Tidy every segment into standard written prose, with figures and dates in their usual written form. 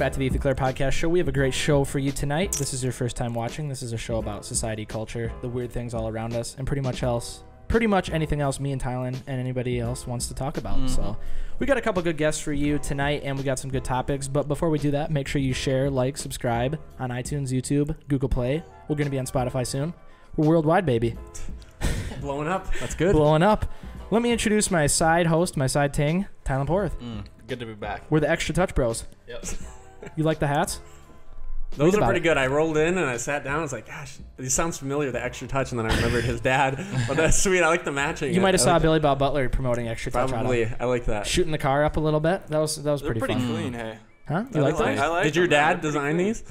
back to the Clerc podcast show. We have a great show for you tonight. This is your first time watching. This is a show about society, culture, the weird things all around us, and pretty much anything else me and Tylan and anybody else wants to talk about. So we got a couple good guests for you tonight, and we got some good topics. But before we do that, make sure you share, like, subscribe on iTunes, YouTube, Google Play. We're going to be on Spotify soon. We're worldwide, baby. Blowing up. That's good. Blowing up. Let me introduce my side host, my side ting, Tylan Porath. Good to be back. We're the Extra Touch Bros. Yep. You like the hats? Those are pretty good. I rolled in and I sat down. I was like, gosh, these sounds familiar, the Extra Touch. And then I remembered his dad. But that's sweet. I like the matching. You might have saw Billy Bob Butler promoting Extra Touch. Probably. I like that. Shooting the car up a little bit. That was pretty fun. Clean, hey. Huh? You like those? I like Did your dad design these?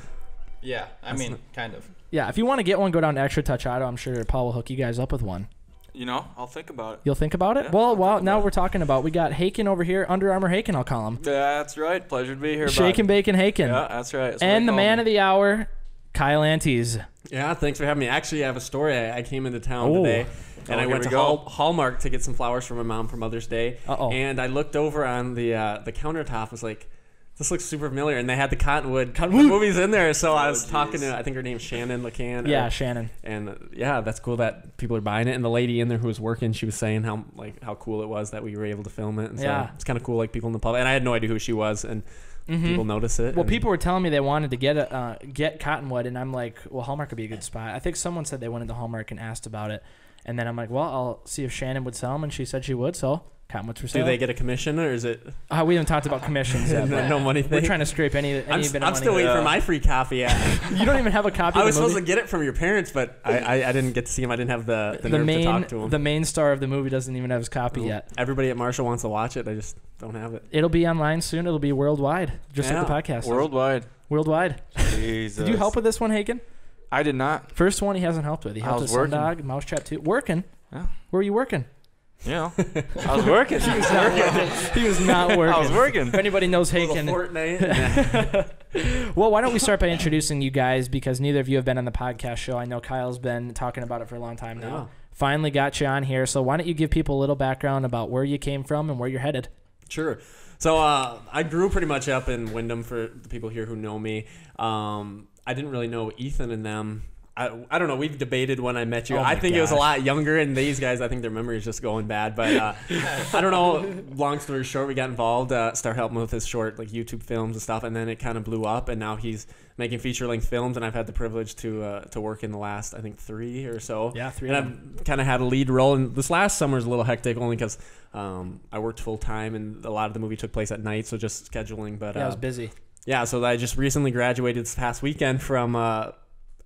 Yeah, I mean, kind of. Yeah, if you want to get one, go down to Extra Touch Auto. I'm sure Paul will hook you guys up with one. You know, I'll think about it. You'll think about it? Yeah, well, now we're talking about, we got Haken over here, Under Armour Haken, I'll call him. That's right. Pleasure to be here. Shake and Bacon Haken. Yeah, that's right. That's and the man of the hour, Kyle Antes. Yeah, thanks for having me. Actually, I have a story. I came into town today, and I went to Hallmark to get some flowers for my mom for Mother's Day. And I looked over on the countertop. Was like, this looks super familiar. And they had the Cottonwood movies in there. So I was talking to, I think her name's Shannon LeCan. Yeah, Shannon. And yeah, that's cool that people are buying it. And the lady in there who was working, she was saying how cool it was that we were able to film it. And so it's kind of cool, like people in the public. And I had no idea who she was. And people notice it. Well, people were telling me they wanted to get Cottonwood, and I'm like, well, Hallmark would be a good spot. I think someone said they went into Hallmark and asked about it, and then I'm like, well, I'll see if Shannon would sell them, and she said she would, so Cottonwood's for sale. Do they get a commission, or is it? We haven't talked about commissions yet. No money thing? We're trying to scrape any bit of money. I'm still waiting for my free copy. You don't even have a copy I of the was supposed movie? to get it from your parents, but I didn't get to see him. I didn't have the nerve to talk to him. The main star of the movie doesn't even have his copy yet. Everybody at Marshall wants to watch it. I just don't have it. It'll be online soon. It'll be worldwide, just like the podcast. Worldwide. Jesus. Did you help with this one, Haken? I did not. First one he hasn't helped with. He helped with Sundog, Mousetrap 2. Working? Yeah. Where were you working? You know, I was working. He was not working. I was working. If anybody knows Haken. Well, why don't we start by introducing you guys, because neither of you have been on the podcast show. I know Kyle's been talking about it for a long time now. Yeah. Finally got you on here. So why don't you give people a little background about where you came from and where you're headed? Sure. So I grew pretty much up in Wyndham, for the people here who know me. I didn't really know Ethan and them. I don't know. We've debated when I met you. I think it was a lot younger, and these guys, I think their memory is just going bad. But I don't know. Long story short, we got involved, started helping with his short YouTube films and stuff, and then it kind of blew up, and now he's making feature-length films, and I've had the privilege to work in the last, I think, 3 or so. Yeah, 3. And I've kind of had a lead role, and this last summer is a little hectic only because I worked full-time, and a lot of the movie took place at night, so just scheduling. But I was busy. Yeah, so I just recently graduated this past weekend from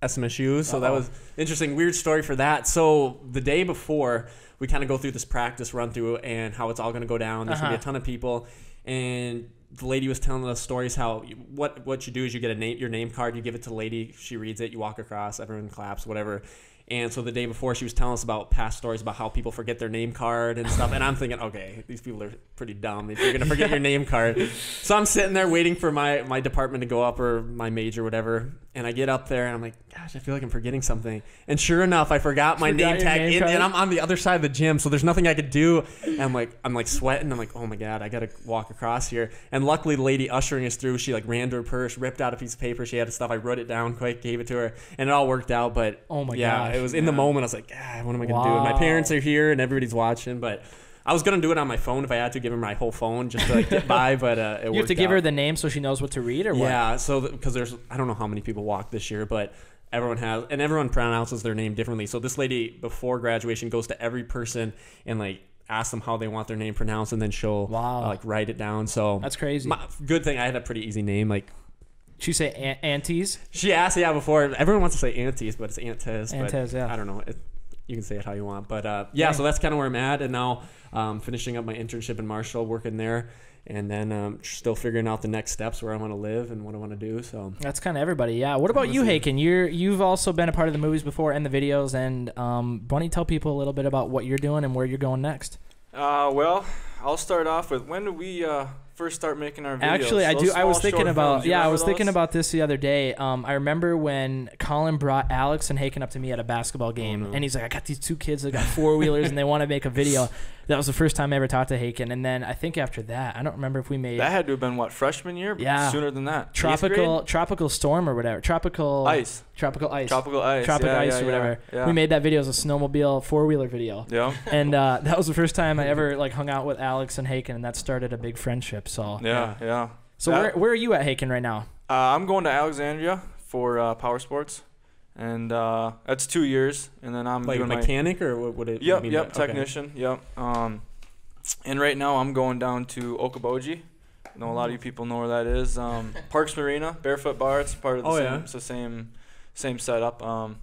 SMSU, so that was interesting. Weird story for that. So the day before, we kind of go through this practice run through and how it's all going to go down. There's going to be a ton of people, and the lady was telling us stories how what you do is you get your name card, you give it to the lady, she reads it, you walk across, everyone claps, whatever. And so the day before, she was telling us about past stories about how people forget their name card and stuff. And I'm thinking, okay, these people are pretty dumb if you're going to forget your name card. So I'm sitting there waiting for my department to go up, or my major, whatever. And I get up there and I'm like, gosh, I feel like I'm forgetting something. And sure enough, I forgot my name tag, and I'm on the other side of the gym, so there's nothing I could do. And I'm like sweating. I'm like, oh my God, I got to walk across here. And luckily, the lady ushering us through, she ran to her purse, ripped out a piece of paper. She had stuff. I wrote it down quick, gave it to her, and it all worked out. But oh my gosh. It was in the moment. I was like, what am I going to do? And my parents are here and everybody's watching, but I was going to do it on my phone if I had to, give her my whole phone just to get by, but it worked. You have to give her the name so she knows what to read, or what? Yeah, so because I don't know how many people walked this year, but everyone pronounces their name differently. So this lady before graduation goes to every person and ask them how they want their name pronounced, and then she'll write it down. So that's crazy. Good thing I had a pretty easy name. She say aunties? She asked, before. Everyone wants to say aunties, but it's Antes. Antes, yeah. I don't know. You can say it how you want. But so that's kind of where I'm at. And now finishing up my internship in Marshall, working there. And then still figuring out the next steps, where I want to live and what I want to do. So that's kind of everybody, yeah. What about you, Haken? You've also been a part of the movies before and the videos. And why don't you tell people a little bit about what you're doing and where you're going next? Well, I'll start off with, when did we first start making our videos? Actually, I was thinking about this the other day. I remember when Colin brought Alex and Haken up to me at a basketball game, and he's like, I got these 2 kids that got 4-wheelers and they want to make a video. That was the first time I ever talked to Haken. And then I think after that, I don't remember if we made That had to have been what, freshman year? Yeah. Sooner than that. tropical storm or whatever. Tropical ice. Tropic ice. Or whatever. Yeah. We made that video as a snowmobile 4-wheeler video. Yeah. And that was the first time I ever like hung out with Alex and Haken, and that started a big friendship. So Yeah. So where are you at, Haken, right now? I'm going to Alexandria for power sports, and that's 2 years, and then I'm like doing mechanic or what would it mean? Yep, technician. Yep. And right now I'm going down to Okoboji. I know a lot of you people know where that is. Parks Marina, Barefoot Bar. It's part of the same. It's the same setup.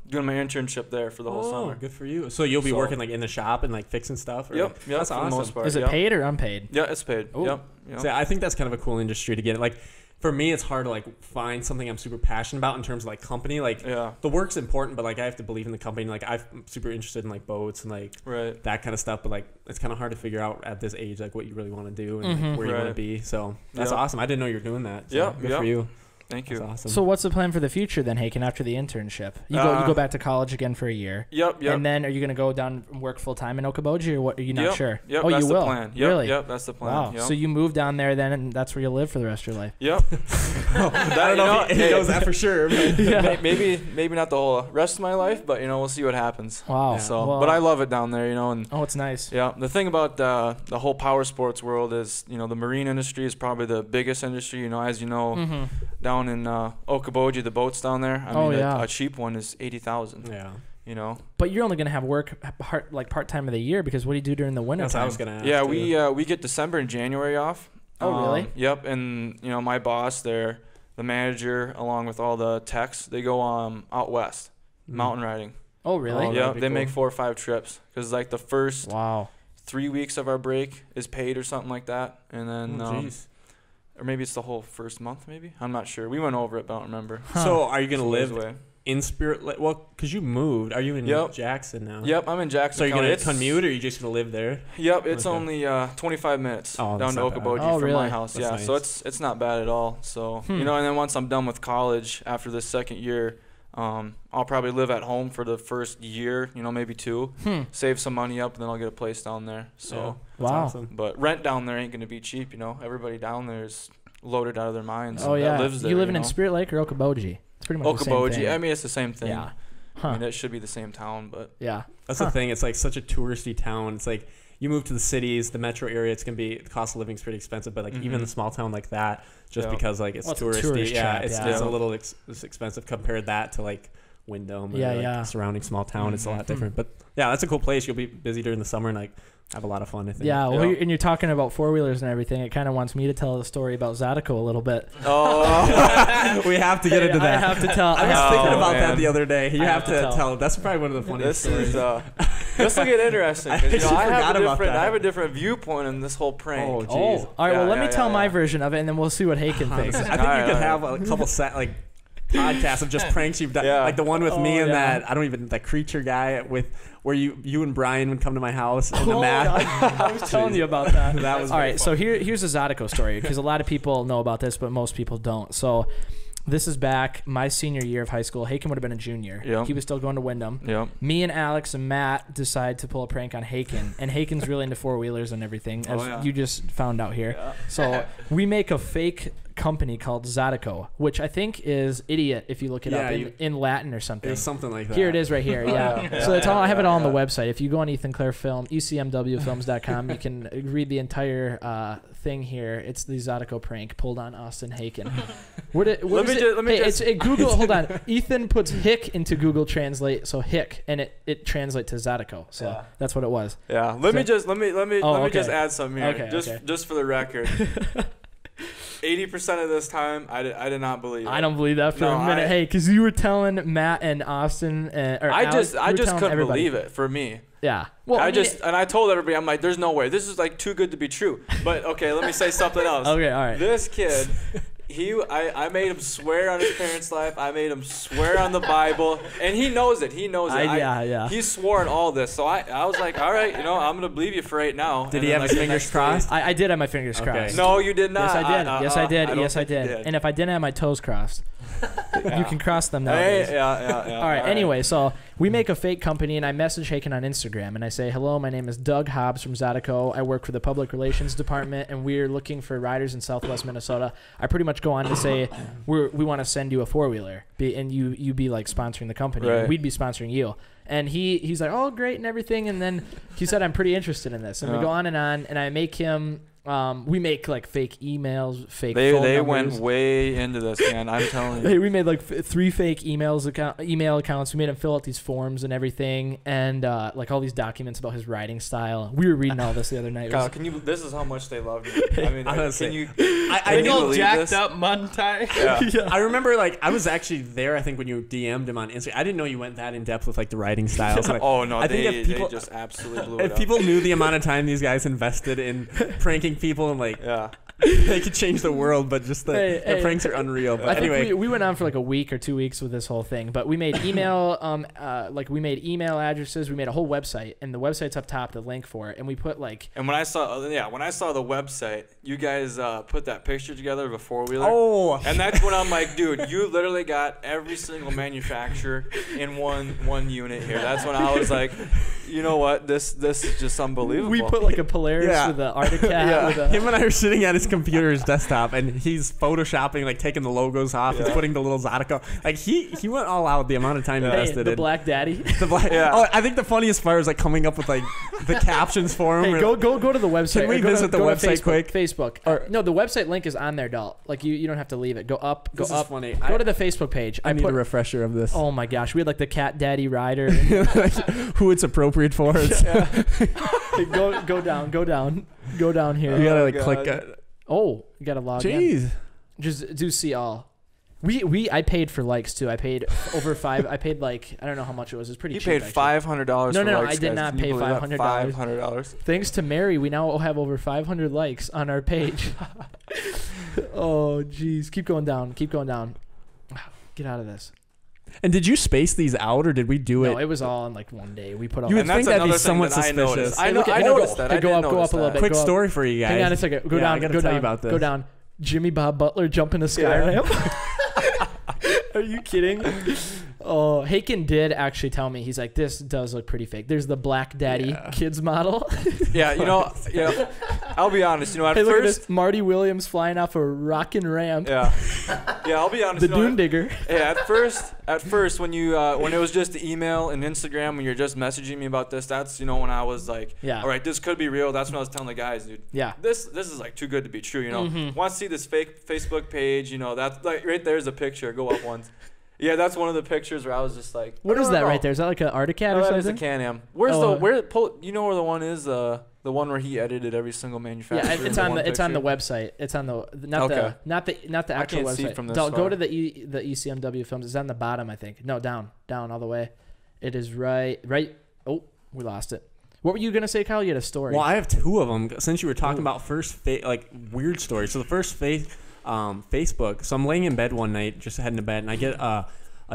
Doing my internship there for the whole summer. Good for you. So you'll be working like in the shop and like fixing stuff? Or Yep. That's for awesome. the most part. Is it paid or unpaid? Yeah, it's paid. Ooh. Yep. So I think that's kind of a cool industry to get. Like, for me, it's hard to like find something I'm super passionate about in terms of like company. Like, the work's important, but like I have to believe in the company. Like, I'm super interested in like boats and like that kind of stuff. But like, it's kind of hard to figure out at this age like what you really want to do and like, where you want to be. So that's awesome. I didn't know you were doing that. So good for you. Thank you. That's awesome. So what's the plan for the future then, Haken, after the internship? You go back to college again for a year. Yep. And then are you going to go down and work full time in Okoboji, or what? Are you not sure? Yep. Oh, that's you the will. plan. Really? Yep. That's the plan. Wow. Yep. So you move down there then, and that's where you'll live for the rest of your life. Yep. I don't know if he knows that for sure. But maybe not the whole rest of my life, but we'll see what happens. Wow. So, but I love it down there, and it's nice. Yeah. The thing about the whole power sports world is, the marine industry is probably the biggest industry. As you know, down in Okoboji, the boats down there. I mean, a cheap one is $80,000. Yeah. But you're only gonna have work part time of the year, because what do you do during the winter? That's what I was gonna ask. Yeah, we get December and January off. Oh, really? Yep. And my boss there, the manager, along with all the techs, they go out west, mountain riding. Oh, really? Yeah, they make 4 or 5 trips, because like the first 3 weeks of our break is paid or something like that, and then or maybe it's the whole first month. Maybe I'm not sure. We went over it, but I don't remember. So are you gonna live in Spirit? Well, because you moved. Are you in Jackson now? Yep, I'm in Jackson. So you're gonna commute, or are you just gonna live there? Yep, it's only 25 minutes down to Okoboji from my house. That's nice. So it's not bad at all. So and then once I'm done with college after this second year, I'll probably live at home for the first year, maybe 2, save some money up, and then I'll get a place down there. So that's awesome. But rent down there ain't gonna be cheap. Everybody down there is loaded out of their minds. Oh yeah, lives there, you living in Spirit Lake or Okoboji? It's pretty much the same thing. I mean, it's the same thing. Yeah. I mean, it should be the same town, but that's the thing. It's like such a touristy town. It's like you move to the cities, the metro area. It's gonna be the cost of living is pretty expensive, but like even a small town like that, just because like it's touristy, it's a little it's expensive compared that to like Wyndham, or surrounding small town. It's a lot different, but that's a cool place. You'll be busy during the summer and like have a lot of fun, I think. Yeah, well, and you're talking about 4-wheelers and everything. It kind of wants me to tell the story about Zydeco a little bit. Oh, we have to get into that. I have to tell. I was thinking about that the other day. You have to tell. That's probably one of the funniest stories. This will get interesting. I have a different viewpoint on this whole prank. Oh, jeez. All right, well, let me tell my version of it, and then we'll see what Haken thinks. I think you could have a couple podcasts of just pranks you've done, like the one with me and that creature guy where you and Brian would come to my house and the mat. I was telling you about that. That was all right. So here's a Zydeco story, because a lot of people know about this, but most people don't. So this is back my senior year of high school. Haken would have been a junior. Yep. He was still going to Wyndham. Yep. Me and Alex and Matt decide to pull a prank on Haken, and Haken's really into 4-wheelers and everything, as you just found out here. Yeah. So we make a fake company called Zydeco, which I think is idiot if you look it up in Latin or something. It's something like that. Here it is right here. Yeah. So it's all. I have it all on the website. If you go on Ethan Clerc Film, ECMWfilms.com, you can read the entire thing here. It's the Zydeco prank pulled on Austin Haken. Let me just Google. Hold on. Ethan puts hick into Google Translate, so hick, and it translates to Zydeco. So that's what it was. Yeah. Let me just add something here. Okay. Just for the record. 80% of this time, I did not believe it. I don't believe that for a minute. Hey, because you were telling Matt and Austin, I just couldn't believe it for me. Yeah. Well, I told everybody, I'm like, there's no way. This is like too good to be true. But okay, let me say something else. Okay, all right. This kid, I made him swear on his parents' life. I made him swear on the Bible, and he knows it. He knows it. He swore on all this, so I was like, all right, I'm gonna believe you for right now. Did he have his fingers crossed? I did have my fingers crossed. No, you did not. Yes, I did. Yes, I did. And if I didn't have my toes crossed, you can cross them nowadays. Yeah. All right. Anyway, so we make a fake company, and I message Haken on Instagram, and I say, hello, my name is Doug Hobbs from Zydeco. I work for the public relations department, and we're looking for riders in Southwest Minnesota. I pretty much go on to say, we want to send you a 4-wheeler, and you be like sponsoring the company. Right. And we'd be sponsoring you. And he's like, oh, great, and everything. And then he said, I'm pretty interested in this. And we go on, and I make him... we make like fake emails, fake phone They numbers. went way into this, man. I'm telling you. Hey, we made like 3 fake email accounts. We made him fill out these forms and everything, and like all these documents about his riding style. We were reading all this the other night. Kyle, this is how much they love you. I mean, honestly, I know jacked up mud tie. Yeah. I remember like I was actually there. I think when you DM'd him on Instagram, I didn't know you went that in depth with like the riding styles. Like, oh no, they just absolutely blew it if up. people knew the amount of time these guys invested in pranking people and like they could change the world, but just the pranks are unreal. But anyway, we went on for like a week or 2 weeks with this whole thing, but we made email we made email addresses. We made a whole website, and the website's up top, the link for it, and we put like. And when I saw the website, you guys put that picture together of a 4-wheeler. Oh, and that's when I'm like, dude, you literally got every single manufacturer in one unit here. That's when I was like, you know what, this is just unbelievable. We put like a Polaris with an Arctic hat. Him and I are sitting at his computer's desktop, and he's photoshopping, like taking the logos off. He's putting the little Zydeco. Like he went all out. The amount of time invested. The Black Daddy. The black. Oh, I think the funniest part is like coming up with like the captions for him. Hey, go to the website. Can we visit the website quick? Facebook. Or no, the website link is on there, Dalt. Like you don't have to leave it. Go up. Go this up. Is funny. Go to the Facebook page. I need a refresher of this. Oh my gosh, we had like the Cat Daddy rider. Who it's appropriate for. Hey, go down here. You gotta click. Oh, you gotta log in. Jeez. Just do see all. I paid for likes too. I paid over $5. I paid like I don't know how much it was. It was pretty cheap. You paid $500. No, likes, I did not pay $500. $500. Thanks to Mary, we now have over 500 likes on our page. Oh, jeez. Keep going down. Get out of this. And did you space these out, or did we do it? No, it was all in like one day. We put all. You would think that'd be somewhat suspicious. I noticed that. Go up a little bit. Quick story for you guys. Hang on a second. Go down. I gotta tell you about this. Go down. Jimmy Bob Butler jumping a sky ramp. Are you kidding? Oh, Haken did actually tell me. He's like, this does look pretty fake. There's the Black Daddy kids model. I'll be honest. At look first, at this, Marty Williams flying off a rockin' ramp. Yeah, I'll be honest. The Dune Digger. Yeah, at first, when it was just email and Instagram, when you're just messaging me about this, that's when I was like, all right, this could be real. That's when I was telling the guys, dude. Yeah. This is like too good to be true. Mm-hmm. Want to see this fake Facebook page? That's like right there's a picture. Go up once. Yeah, that's one of the pictures where I was just like, what is that right there? Is that like an Arctic Cat or something? That is a Can-Am. Where the one is? The one where he edited every single manufacturer. Yeah, it's on the website. It's on the not the actual website. See from this Go to the ECMW films. It's on the bottom, I think. No, down all the way. It is right. Oh, we lost it. What were you gonna say, Kyle? You had a story. Well, I have 2 of them since you were talking about first weird stories. So the first Facebook. So I'm laying in bed one night, just heading to bed, and I get a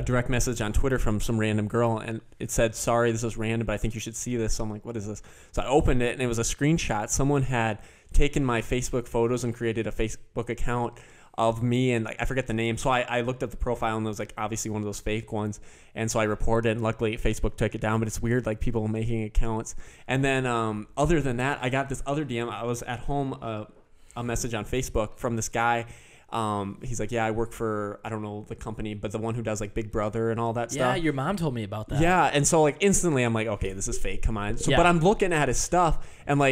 direct message on Twitter from some random girl, and it said, sorry, this is random, but I think you should see this. So I'm like, what is this? So I opened it, and it was a screenshot. Someone had taken my Facebook photos and created a Facebook account of me, and I forget the name. So I looked at the profile, and it was obviously one of those fake ones. And so I reported, and luckily Facebook took it down. But it's weird, people making accounts. And then other than that, I got this other DM. I was at home, a message on Facebook from this guy. He's like, yeah, I work for, I don't know the company, but the one who does Big Brother and all that stuff. Yeah, your mom told me about that. Yeah, and so instantly I'm like, okay, this is fake. Come on. So, but I'm looking at his stuff, and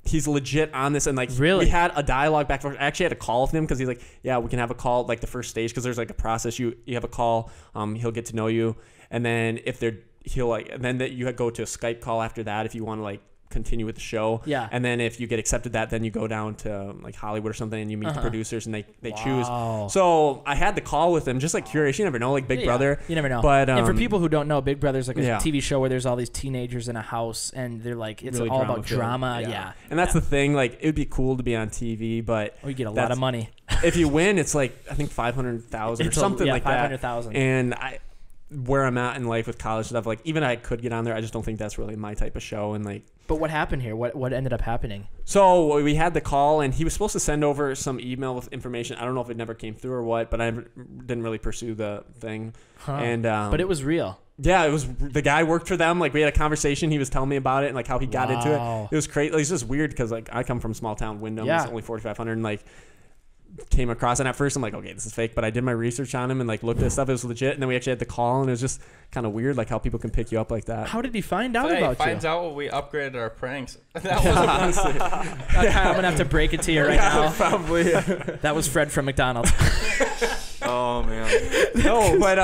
he's legit on this, and really? We had a dialogue back and forth. I actually had a call with him because he's like, yeah, we can have a call the first stage, because there's a process. You have a call, he'll get to know you, and then then you go to a Skype call after that if you want to continue with the show. Yeah. And then if you get accepted then you go down to Hollywood or something, and you meet the producers, and they choose. So I had the call with them, just curious. You never know, Big Brother. You never know. But and for people who don't know, Big Brother's a TV show where there's all these teenagers in a house, and they're it's really all about drama. Yeah. And that's the thing. It would be cool to be on TV, but you get a lot of money. If you win, it's I think 500,000 or something like that. 500,000. And where I'm at in life with college stuff. Like, even I could get on there, I just don't think that's really my type of show. And like, but what happened here? What ended up happening? So we had the call, and he was supposed to send over some email with information. I don't know if it never came through or what, but I didn't really pursue the thing. And but it was real. Yeah, it was. The guy worked for them. Like, we had a conversation. He was telling me about it and like how he got into it. It was crazy. Like, it's just weird because like I come from small town Wyndham. It's only 4,500, and like came across, and at first I'm like, okay, this is fake, but I did my research on him and like looked at stuff. It was legit, and then we actually had the call, and it was just kind of weird, like how people can pick you up like that. How did he find out about you? Finds out when we upgraded our pranks. That was honestly. I'm gonna have to break it to you right now. Probably. That was Fred from McDonald's. Oh man. No, but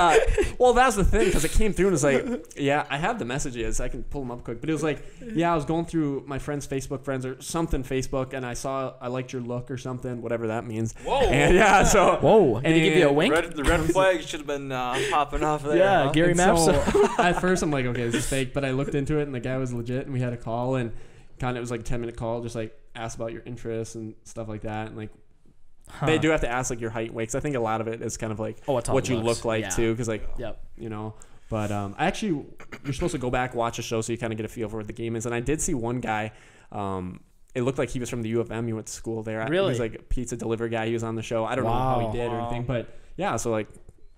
well, that's the thing, because it came through and it's like, yeah, I have the messages. I can pull them up quick, but it was like, yeah, I was going through my friend's Facebook friends or something Facebook, and I liked your look or something, whatever that means. Whoa. And yeah, so whoa. Did he give you a wink? The red flag should have been popping off there. Yeah, huh? Gary Maps. So, at first I'm like, okay, this is fake, but I looked into it and the guy was legit, and we had a call, and kind of it was like a 10-minute call, just like asked about your interests and stuff like that, and like. They do have to ask like your height and weight, 'cause I think a lot of it is kind of like what you look like too, because like you know. But actually, you're supposed to go back, watch a show, so you kind of get a feel for what the game is. And I did see one guy. It looked like he was from the U of M. He went to school there. Really? He was like a pizza delivery guy. He was on the show. I don't know how he did or anything, but yeah. So like,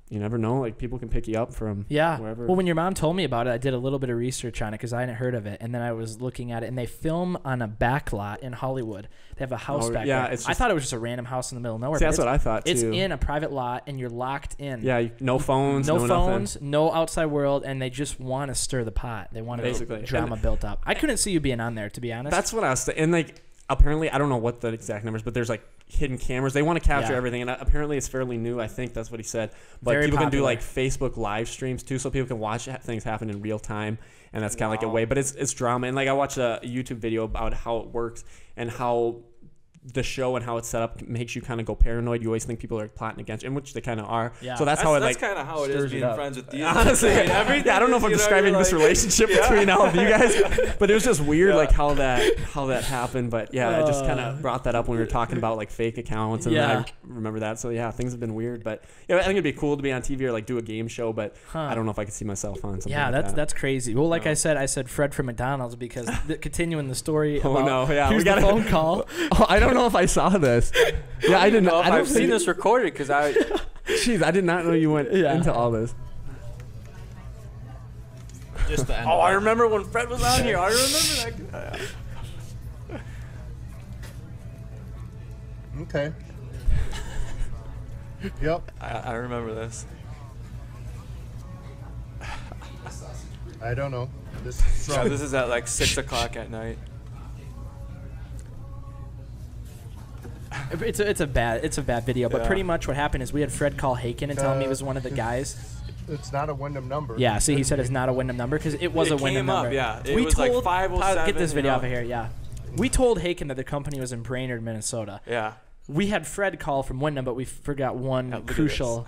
you never know. Like, people can pick you up from wherever. Well, when your mom told me about it, I did a little bit of research on it because I hadn't heard of it. And then I was looking at it, and they film on a back lot in Hollywood. They have a house back there. I thought it was just a random house in the middle of nowhere. See, that's what I thought, too. It's in a private lot, and you're locked in. Yeah, no phones, no phones, nothing. no outside world, and they just want to stir the pot. They want to drama built up. I couldn't see you being on there, to be honest. That's what I was saying. And like, apparently, I don't know what the exact numbers, but there's like hidden cameras. They want to capture everything, and apparently it's fairly new. I think that's what he said. But Very people popular. can do like Facebook live streams too, so people can watch things happen in real time, and that's kind of like a way. But it's drama, and like I watched a YouTube video about how it works and how the show and how it's set up makes you kind of go paranoid. You always think people are plotting against you, and which they kind of are. Yeah. So that's kind of how it is being friends with you. Honestly, I don't know if I'm describing this relationship between all of you guys, but it was just weird, like how that happened. But yeah, I just kind of brought that up when we were talking about like fake accounts, and then I remember that. So yeah, things have been weird, but yeah, I think it'd be cool to be on TV or like do a game show, but I don't know if I could see myself on something. Yeah, like that's crazy. Well, like I said Fred from McDonald's because continuing the story. We got a phone call. I don't know if I saw this. Yeah, I didn't know. I've seen this recorded because I. Jeez, I did not know you went into all this. Just the end. I remember when Fred was on here. I remember that. Okay. Yep. I remember this. I don't know. This is at like 6 o'clock at night. It's a bad video, but pretty much what happened is we had Fred call Haken and tell him he was one of the guys. It's not a Wyndham number. Yeah, see, he said it's not a Wyndham number because it was a Wyndham number. Yeah, it was like 507. Get this video off of here. Yeah, we told Haken that the company was in Brainerd, Minnesota. Yeah. We had Fred call from Wyndham, but we forgot one crucial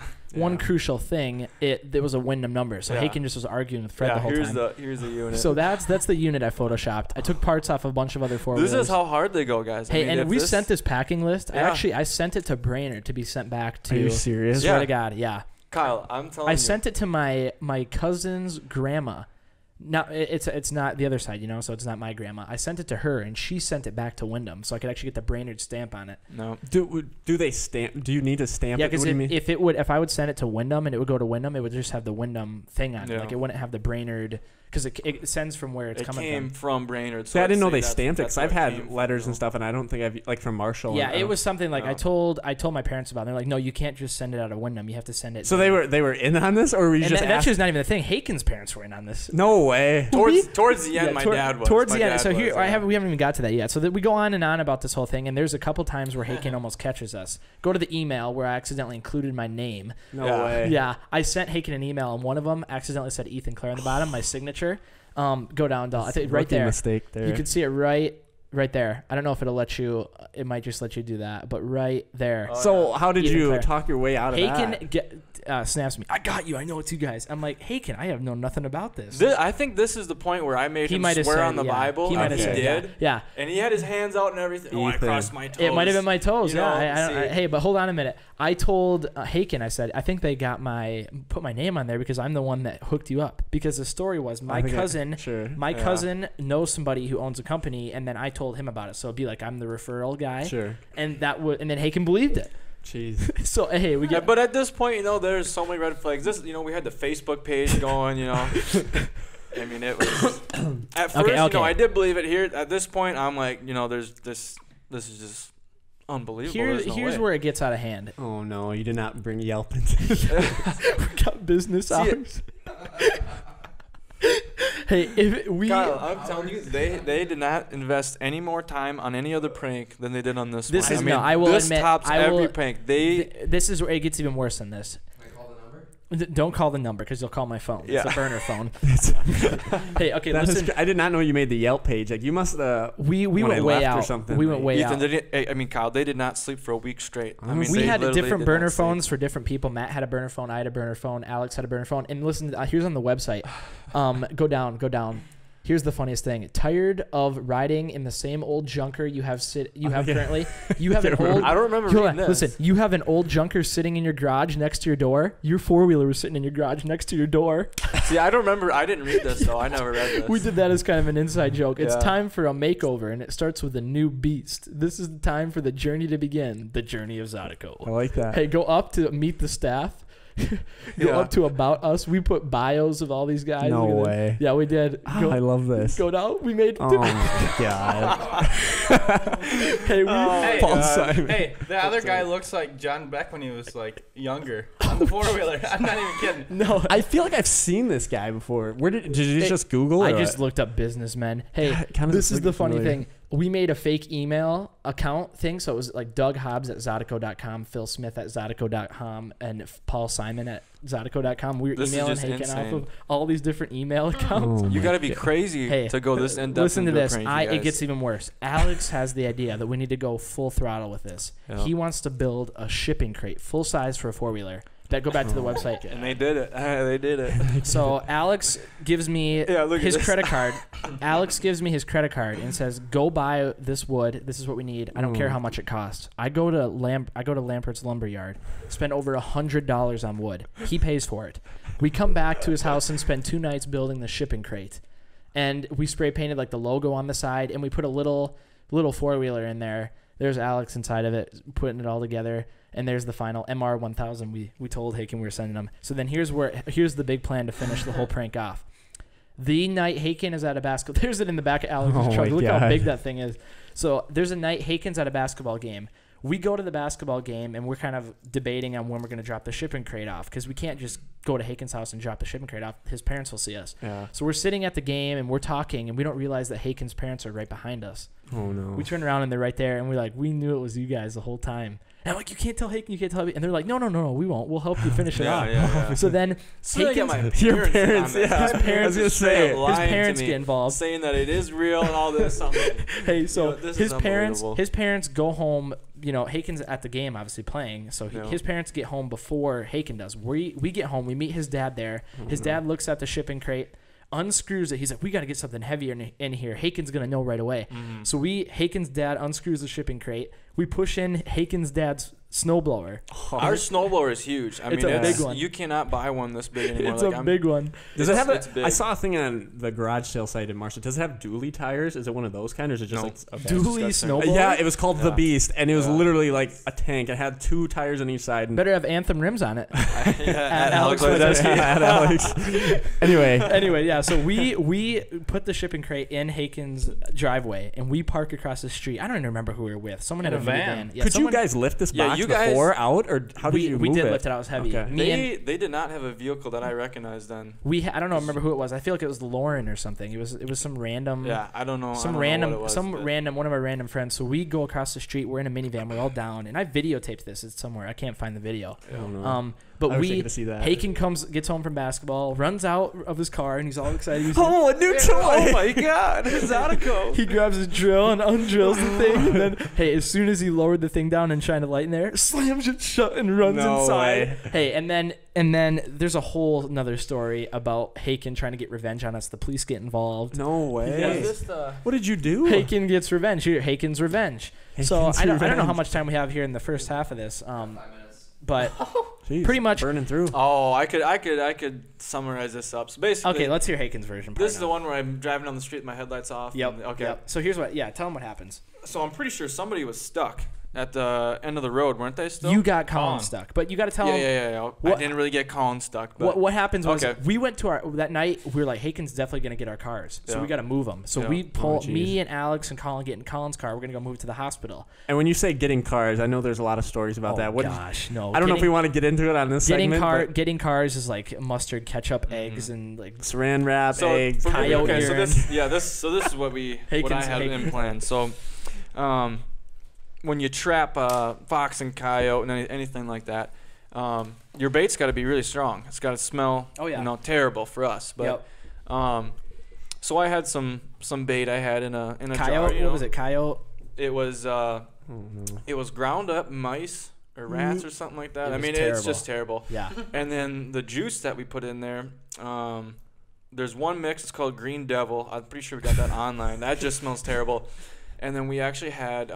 thing. It was a Wyndham number, so Haken just was arguing with Fred the whole time. Here's the unit. So that's the unit I photoshopped. I took parts off a bunch of other four-wheelers. This is how hard they go, guys. Hey, and we sent this packing list. Yeah. I sent it to Brainerd to be sent back to. Are you serious? Swear to God, yeah. Kyle, I'm telling you. I sent it to my cousin's grandma. Now it's not the other side, so it's not my grandma. I sent it to her, and she sent it back to Wyndham, so I could actually get the Brainerd stamp on it. No. Do they stamp? Do you need to stamp? Yeah, because if I would send it to Wyndham and it would go to Wyndham, it would just have the Wyndham thing on it. Like it wouldn't have the Brainerd because it sends from where it's coming from. It came from Brainerd. So I didn't know they stamped it because I've had letters and stuff, and I don't think I've like from Marshall. Yeah, it was something like I told my parents about it. They're like, no, you can't just send it out of Wyndham. You have to send it. So they were in on this, or were you just? That's just not even the thing. Haken's parents were in on this. No way. Towards the end, my dad was. Towards the end, so here we haven't even got to that yet. So we go on and on about this whole thing, and there's a couple times where Haken almost catches us. Go to the email where I accidentally included my name. No way. Yeah, I sent Haken an email, and one of them accidentally said Ethan Clerc on the bottom, my signature. Go down, Dalton. I think right there. Mistake there. You can see it right Right there. I don't know if it'll let you. It might just let you do that, but right there. So how did you talk your way out of that? Haken snaps me. I got you. I know it's you guys. I'm like, Haken, I have known nothing about this. I think this is the point where I made him swear on the Bible. He might have said, did. Yeah. And he had his hands out and everything. I crossed my toes. It might have been my toes. Hey, but hold on a minute. I told Haken, I said, I think they got put my name on there because I'm the one that hooked you up. Because the story was my cousin knows somebody who owns a company, and then I told him about it. So it'd be like I'm the referral guy. Sure. And and then Haken believed it. Jeez. So hey, but at this point, there's so many red flags. We had the Facebook page going. I mean, it was at first. I did believe it. Here at this point, I'm like, there's this. This is just unbelievable. Here's where it gets out of hand. Oh no, you did not bring Yelp into this. We got business hours. Hey, Kyle, I'm telling you, they did not invest any more time on any other prank than they did on this one. I will this admit, tops every prank. This is where it gets even worse than this. Can I call the number? Don't call the number because you'll call my phone. Yeah. It's a burner phone. Hey, okay, listen. I did not know you made the Yelp page. Like you must. We went way out. Or something. We went way out. Kyle, they did not sleep for a week straight. We had different burner phones for different people. Matt had a burner phone. I had a burner phone. Alex had a burner phone. And listen, here's on the website. Go down. Here's the funniest thing. Tired of riding in the same old junker you have currently? You have an old... I don't remember reading this. Listen, you have an old junker sitting in your garage next to your door. Your four-wheeler was sitting in your garage next to your door. See, I don't remember. I didn't read this, though. I never read this. We did that as kind of an inside joke. It's time for a makeover, and it starts with a new beast. This is the time for the journey to begin. The journey of Zydeco. I like that. Hey, go up to meet the staff. Up to About Us. We put bios of all these guys. No way. Yeah, we did. I love this. Go down. We made. Oh my god. Paul Simon. Hey, the other guy looks like John Beck when he was like younger on the four-wheeler. I'm not even kidding. No, I feel like I've seen this guy before. Where did you just Google? I just looked up businessmen. Hey, this is the funny thing. We made a fake email account thing, so it was like Doug Hobbs at Zydeco.com, Phil Smith at Zydeco.com, and Paul Simon at Zydeco.com. We were emailing Haken off of all these different email accounts. You got to be crazy to go this in-depth. Listen to this. It gets even worse. Alex has the idea that we need to go full throttle with this. Yeah. He wants to build a shipping crate, full size for a four-wheeler. Go back to the website. And they did it. They did it. So Alex gives me his credit card. Alex gives me his credit card and says, "Go buy this wood. This is what we need. I don't care how much it costs." I go to Lampert's Lumberyard, spend over $100 on wood. He pays for it. We come back to his house and spend 2 nights building the shipping crate, and we spray painted like the logo on the side, and we put a little four-wheeler in there. There's Alex inside of it, putting it all together. And there's the final MR1000 we told Haken we were sending them. So then here's the big plan to finish the whole prank off. The night Haken is at a basketball... There's it in the back of Alex's truck. Look how big that thing is. So there's a night Haken's at a basketball game. We go to the basketball game, and we're kind of debating on when we're going to drop the shipping crate off because we can't just go to Haken's house and drop the shipping crate off. His parents will see us. Yeah. So we're sitting at the game, and we're talking, and we don't realize that Haken's parents are right behind us. Oh, no. We turn around, and they're right there, and we're like, we knew it was you guys the whole time. And I'm like, you can't tell Haken, you can't tell me. And they're like, no, we won't. We'll help you finish it off. Yeah. So then your parents, his parents get involved. Saying that it is real and all this. Hey, so his parents go home. Haken's at the game, obviously playing. So his parents get home before Haken does. We get home. We meet his dad there. His dad looks at the shipping crate, unscrews it. He's like, we got to get something heavier in here. Haken's going to know right away. So Haken's dad unscrews the shipping crate. We push in Haken's dad's snowblower. Our snowblower is huge. I mean, it's a big one. You cannot buy one this big anymore. It's a big one. Does it have I saw a thing on the garage sale site in Marshall. Does it have dually tires? Is it one of those kind, or is it just dually snowblower? Yeah, it was called the Beast, and it was literally like a tank. It had 2 tires on each side. And better have Anthem rims on it. At Alex. At Alex. Anyway, yeah. So we put the shipping crate in Haken's driveway, and we park across the street. I don't even remember who we were with. Someone had a van. Yeah, could you guys lift this box lift before out, or how did you move it? We did lift it out. It was heavy. Okay. They did not have a vehicle that I recognized then. I don't know. Remember who it was? I feel like it was Lauren or something. It was some random. Yeah, I don't know. One of our random friends. So we go across the street. We're in a minivan. We're all down, and I videotaped this. It's somewhere. I can't find the video. But Haken gets home from basketball, runs out of his car, and he's all excited. He's a new toy! Oh my God, Zydeco! He grabs his drill and undrills the thing, and then as soon as he lowered the thing down and shined a light in there, slams it shut and runs inside. Way. And then there's a whole another story about Haken trying to get revenge on us. The police get involved. No way. What did you do? Haken gets revenge. Haken's revenge. I don't know how much time we have here in the first half of this. 5 minutes. But pretty much burning through. Oh, I could summarize this up. So basically, okay, let's hear Haken's version. This is the one where I'm driving down the street with my headlights off. Yep. Okay. So here's what. Yeah, tell them what happens. So I'm pretty sure somebody was stuck at the end of the road, weren't they? Still. You got Colin stuck, but you got to tell him. Yeah. I didn't really get Colin stuck. But what happens was we went to that night. We were like, Haken's definitely gonna get our cars, so we got to move them. So we pull me and Alex and Colin get in Colin's car. We're gonna go move to the hospital. And when you say getting cars, I know there's a lot of stories about that. No. I don't know if we want to get into it on this segment. Getting cars is like mustard, ketchup, eggs, and like saran wrap, eggs, coyote urine. This is what I had in plan. So, when you trap fox and coyote and anything like that, your bait's got to be really strong. It's got to smell, terrible for us. But so I had some bait I had in a coyote. jar. What was it? Coyote. It was it was ground up mice or rats or something like that. I mean, it's just terrible. Yeah. And then the juice that we put in there. There's one mix. It's called Green Devil. I'm pretty sure we got that online. That just smells terrible. And then we actually had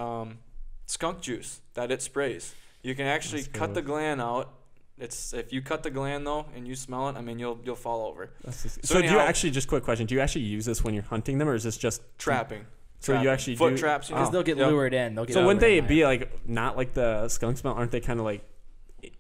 skunk juice that it sprays. You can actually cut the gland out. If you cut the gland though and you smell it, I mean you'll fall over. So do you actually, just quick question, do you actually use this when you're hunting them, or is this just trapping? So you actually foot traps, because they'll get lured in. So wouldn't they be like not like the skunk smell? Aren't they kind of like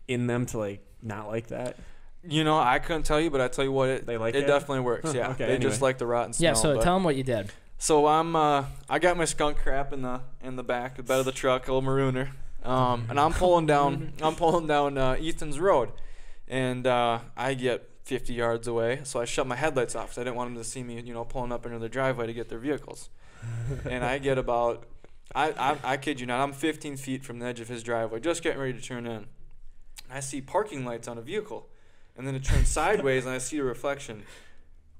in them to like not like that? I couldn't tell you, but I tell you what, it definitely works. Yeah, they just like the rotten smell. Yeah, so tell them what you did. So I got my skunk crap in the back, the bed of the truck, a little marooner, and I'm pulling down Ethan's road, and I get 50 yards away, so I shut my headlights off because I didn't want them to see me, pulling up into the driveway to get their vehicles, and I get about, I kid you not, I'm 15 feet from the edge of his driveway, just getting ready to turn in. I see parking lights on a vehicle, and then it turns sideways, and I see a reflection.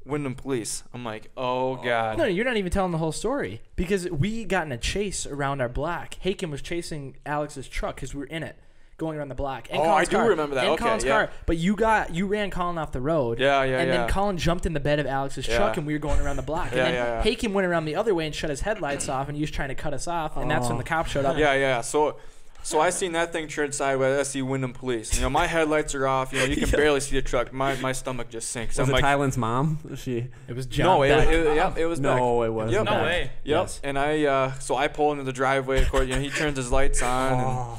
Wyndham Police. I'm like, oh God. No, you're not even telling the whole story, because we got in a chase around our block. Haken was chasing Alex's truck because we were in it, going around the block. And I do remember that. And Colin's car. But you ran Colin off the road. And then Colin jumped in the bed of Alex's truck, and we were going around the block. And then Haken went around the other way and shut his headlights off, and he was trying to cut us off, and that's when the cops showed up. Yeah. So I seen that thing turn sideways. I see Wyndham Police. My headlights are off. You can barely see the truck. My stomach just sinks. Was it Tylan's mom? It was John. No, it was Beck. No, it wasn't. Yep. No way. Yep. Yes. And I pull into the driveway. Of course, he turns his lights on.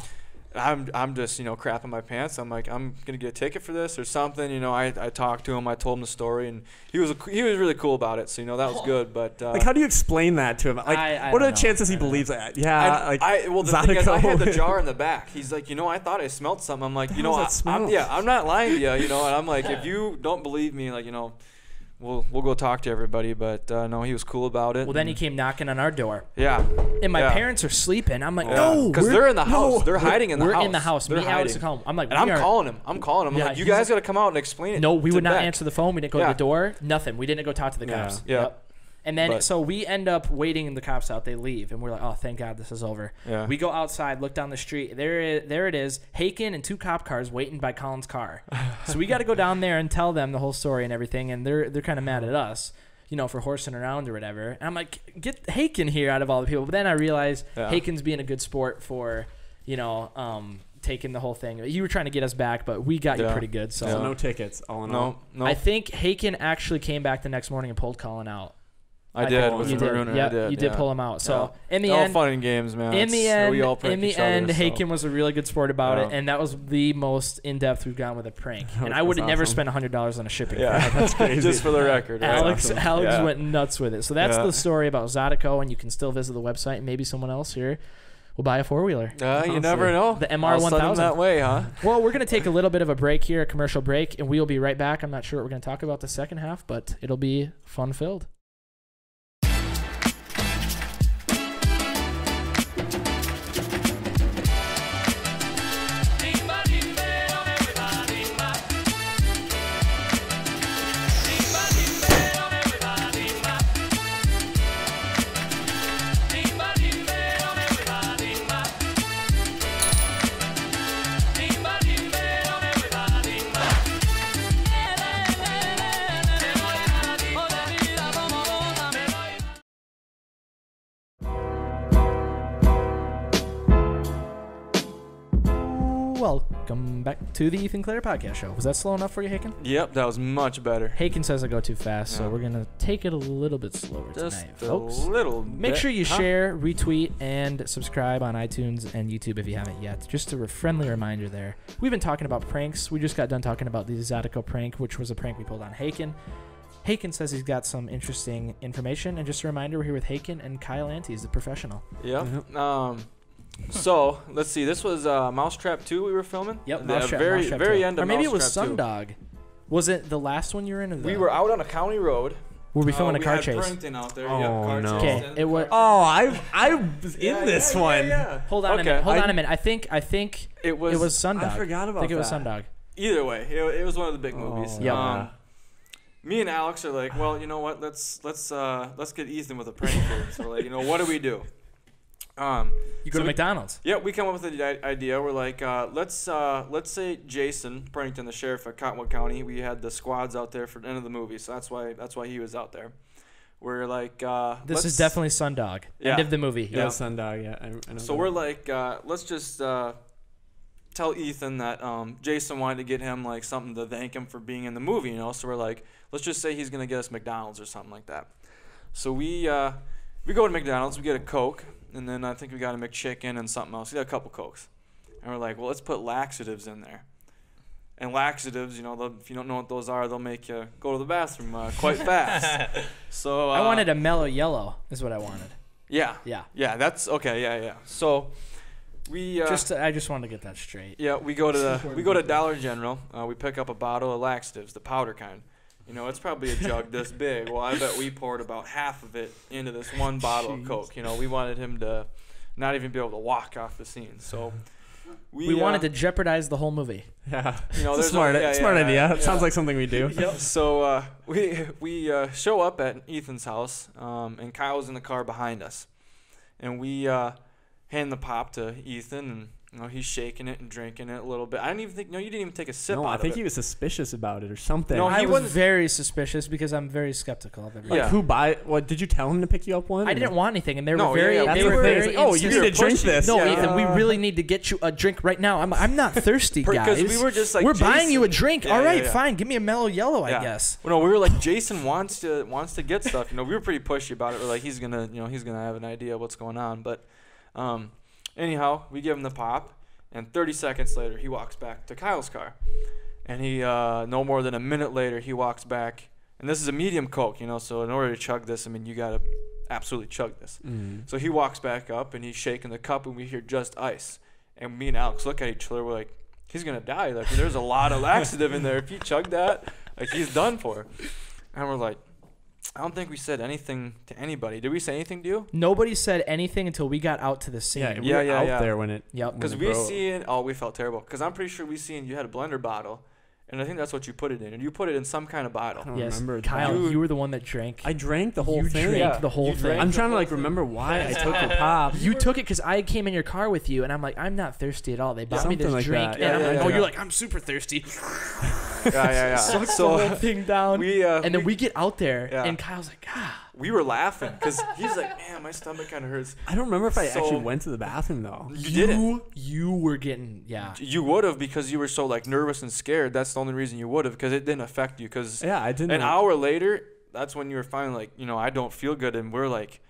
And I'm just crapping my pants. I'm like, I'm gonna get a ticket for this or something. I talked to him. I told him the story, and he was really cool about it. So that was good. But how do you explain that to him? Like, what are the chances he believes that? Yeah, well, the thing is, I had the jar in the back. He's like, I thought I smelled something. I'm like, I'm not lying to you. And I'm like, if you don't believe me, like, we'll go talk to everybody. But no, he was cool about it. Well, then he came knocking on our door. Yeah. And my parents are sleeping. I'm like, no, because they're in the house. They're hiding in the house. We're in the house. Me, Alex, and Colin. I'm like, and I'm calling him. I'm like, you guys got to come out and explain it. No, we would not answer the phone. We didn't go to the door. Nothing. We didn't go talk to the cops. Yeah. Yep. And then, so we end up waiting the cops out. They leave, and we're like, oh, thank God this is over. Yeah. We go outside, look down the street. There it is, Haken and 2 cop cars waiting by Colin's car. So we got to go down there and tell them the whole story and everything, and they're kind of mad at us, for horsing around or whatever. And I'm like, get Haken here out of all the people. But then I realized Haken's being a good sport for, taking the whole thing. You were trying to get us back, but we got you pretty good. So no tickets, all in all. No. I think Haken actually came back the next morning and pulled Colin out. I did. With you the did. Marooner. Yep, I did. You did pull him out. So in the all end, fun and games, man. In the end, Haken was a really good sport about it, and that was the most in depth we've gone with a prank. And I would have never spent $100 on a shipping. Yeah, that's crazy. Just for the record. Alex went nuts with it. So that's the story about Zydeco, and you can still visit the website, and maybe someone else here we'll buy a 4-wheeler. You never know. The MR1000 that way, huh? Well, we're going to take a little bit of a break here, a commercial break, and we'll be right back. I'm not sure what we're going to talk about the second half, but it'll be fun-filled. Welcome back to the Ethan Clerc podcast show. Was that slow enough for you, Haken? Yep, that was much better. Haken says I go too fast, so we're going to take it a little bit slower tonight, folks. Just a little bit. Make sure you share, retweet, and subscribe on iTunes and YouTube if you haven't yet. Just a friendly reminder there. We've been talking about pranks. We just got done talking about the Zydeco prank, which was a prank we pulled on Haken. Haken says he's got some interesting information, and just a reminder, we're here with Haken and Kyle Antes, the professional. Yep. So let's see. This was Mousetrap 2 we were filming. Yep. Very end of Or maybe it was Mousetrap 2. Sundog. Was it the last one you were in? We were out on a county road. Were we filming a car chase? We had Prankton out there. Oh, car no. chase. Okay. It was. Oh, I was in this one. Yeah. Hold on a minute. Hold on a minute. I think it was Sundog. I forgot about I think it was that. Sundog. Either way, it was one of the big movies. Yeah. Me and Alex are like, well, you know what? Let's get Ethan with a prank here. So we're like, you know, what do we do? You go to McDonald's. Yeah, we come up with the idea. We're like, let's say Jason Prankton, the sheriff at Cottonwood County. We had the squads out there for the end of the movie, so that's why he was out there. We're like, this is definitely Sundog. Yeah. End of the movie. Yeah, Sundog. Yeah, I know. So we're like, let's just tell Ethan that Jason wanted to get him like something to thank him for being in the movie, you know. So we're like, let's just say he's gonna get us McDonald's or something like that. So we go to McDonald's, we get a Coke. And then I think we got a McChicken and something else. We got a couple Cokes. And we're like, well, let's put laxatives in there. And laxatives, you know, if you don't know what those are, they'll make you go to the bathroom quite fast. So I wanted a mellow yellow is what I wanted. Yeah. Yeah. Yeah, that's okay. Yeah. So we I just wanted to get that straight. Yeah, we go to Dollar General. We pick up a bottle of laxatives, the powder kind. You know, it's probably a jug this big. Well, I bet we poured about half of it into this one bottle of Coke. You know, we wanted him to not even be able to walk off the scene. So we wanted to jeopardize the whole movie. Yeah, you know, there's smart idea. It sounds like something we do. Yep. So we show up at Ethan's house, and Kyle's in the car behind us, and we hand the pop to Ethan, and you know, he's shaking it and drinking it a little bit. I didn't even think. No, you didn't even take a sip. No, out I think of it. he was suspicious about it or something. No, I was very suspicious because I'm very skeptical of everything. Like what? Did you tell him to pick you up one? I didn't want anything, and they No, were very. yeah, They were very. like, oh, you need to drink this. No, Ethan, we really need to get you a drink right now. I'm not thirsty, guys. Because we were just like, we're Jason, buying you a drink. Yeah, All right, yeah. fine. Give me a mellow yellow, I guess. Well, no, we were like, Jason wants to get stuff. You know, we were pretty pushy about it. We're like, he's gonna have an idea of what's going on. But anyhow, we give him the pop. And 30 seconds later, he walks back to Kyle's car. And he, no more than a minute later, he walks back. And this is a medium Coke, you know, so in order to chug this, I mean, you got to absolutely chug this. Mm-hmm. So he walks back up, and he's shaking the cup, and we hear just ice. And me and Alex look at each other. We're like, he's going to die. Like, there's a lot of laxative in there. If you chug that, like, he's done for. And we're like, I don't think we said anything to anybody. Did we say anything to you? Nobody said anything until we got out to the scene. Yeah, we were out there when it. Yep. Because we seen. Oh, we felt terrible. Because I'm pretty sure we seen you had a blender bottle, and I think that's what you put it in, and you put it in some kind of bottle. I don't remember. Kyle, you were the one that drank. I drank the whole thing. You drank the whole thing. I'm trying to like remember why I took the pop. You took it because I came in your car with you, and I'm like, I'm not thirsty at all. They bought me this like drink, that. and I'm like, yeah. you're like, I'm super thirsty. Yeah. Sucks the whole thing down. And then we get out there, Yeah. and Kyle's like, We were laughing because he's like, man, my stomach kind of hurts. I don't remember if I actually went to the bathroom though. You didn't. You were getting, You would have because you were so like nervous and scared. That's the only reason you would have because it didn't affect you. Because I didn't. An hour later, that's when you were finally like, you know, I don't feel good, and we're like,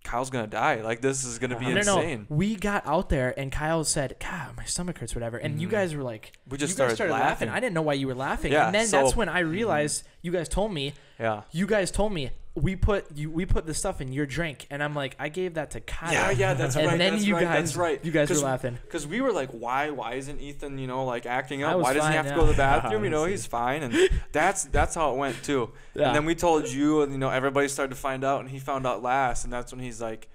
Kyle's gonna die. Like this is gonna be insane. No. We got out there, and Kyle said, God, my stomach hurts, whatever. And you guys were like, we just started laughing. I didn't know why you were laughing. Yeah, and then that's when I realized you guys told me. Yeah. You guys told me we put the stuff in your drink, and I'm like, I gave that to Kyle. Yeah, that's right. And then that's you right, guys, that's right. You guys were laughing because we were like, why isn't Ethan, like acting up? Why doesn't fine, he have to go to the bathroom? He's fine, and that's how it went too. Yeah. And then we told you, and everybody started to find out, and he found out last, and that's when he's like,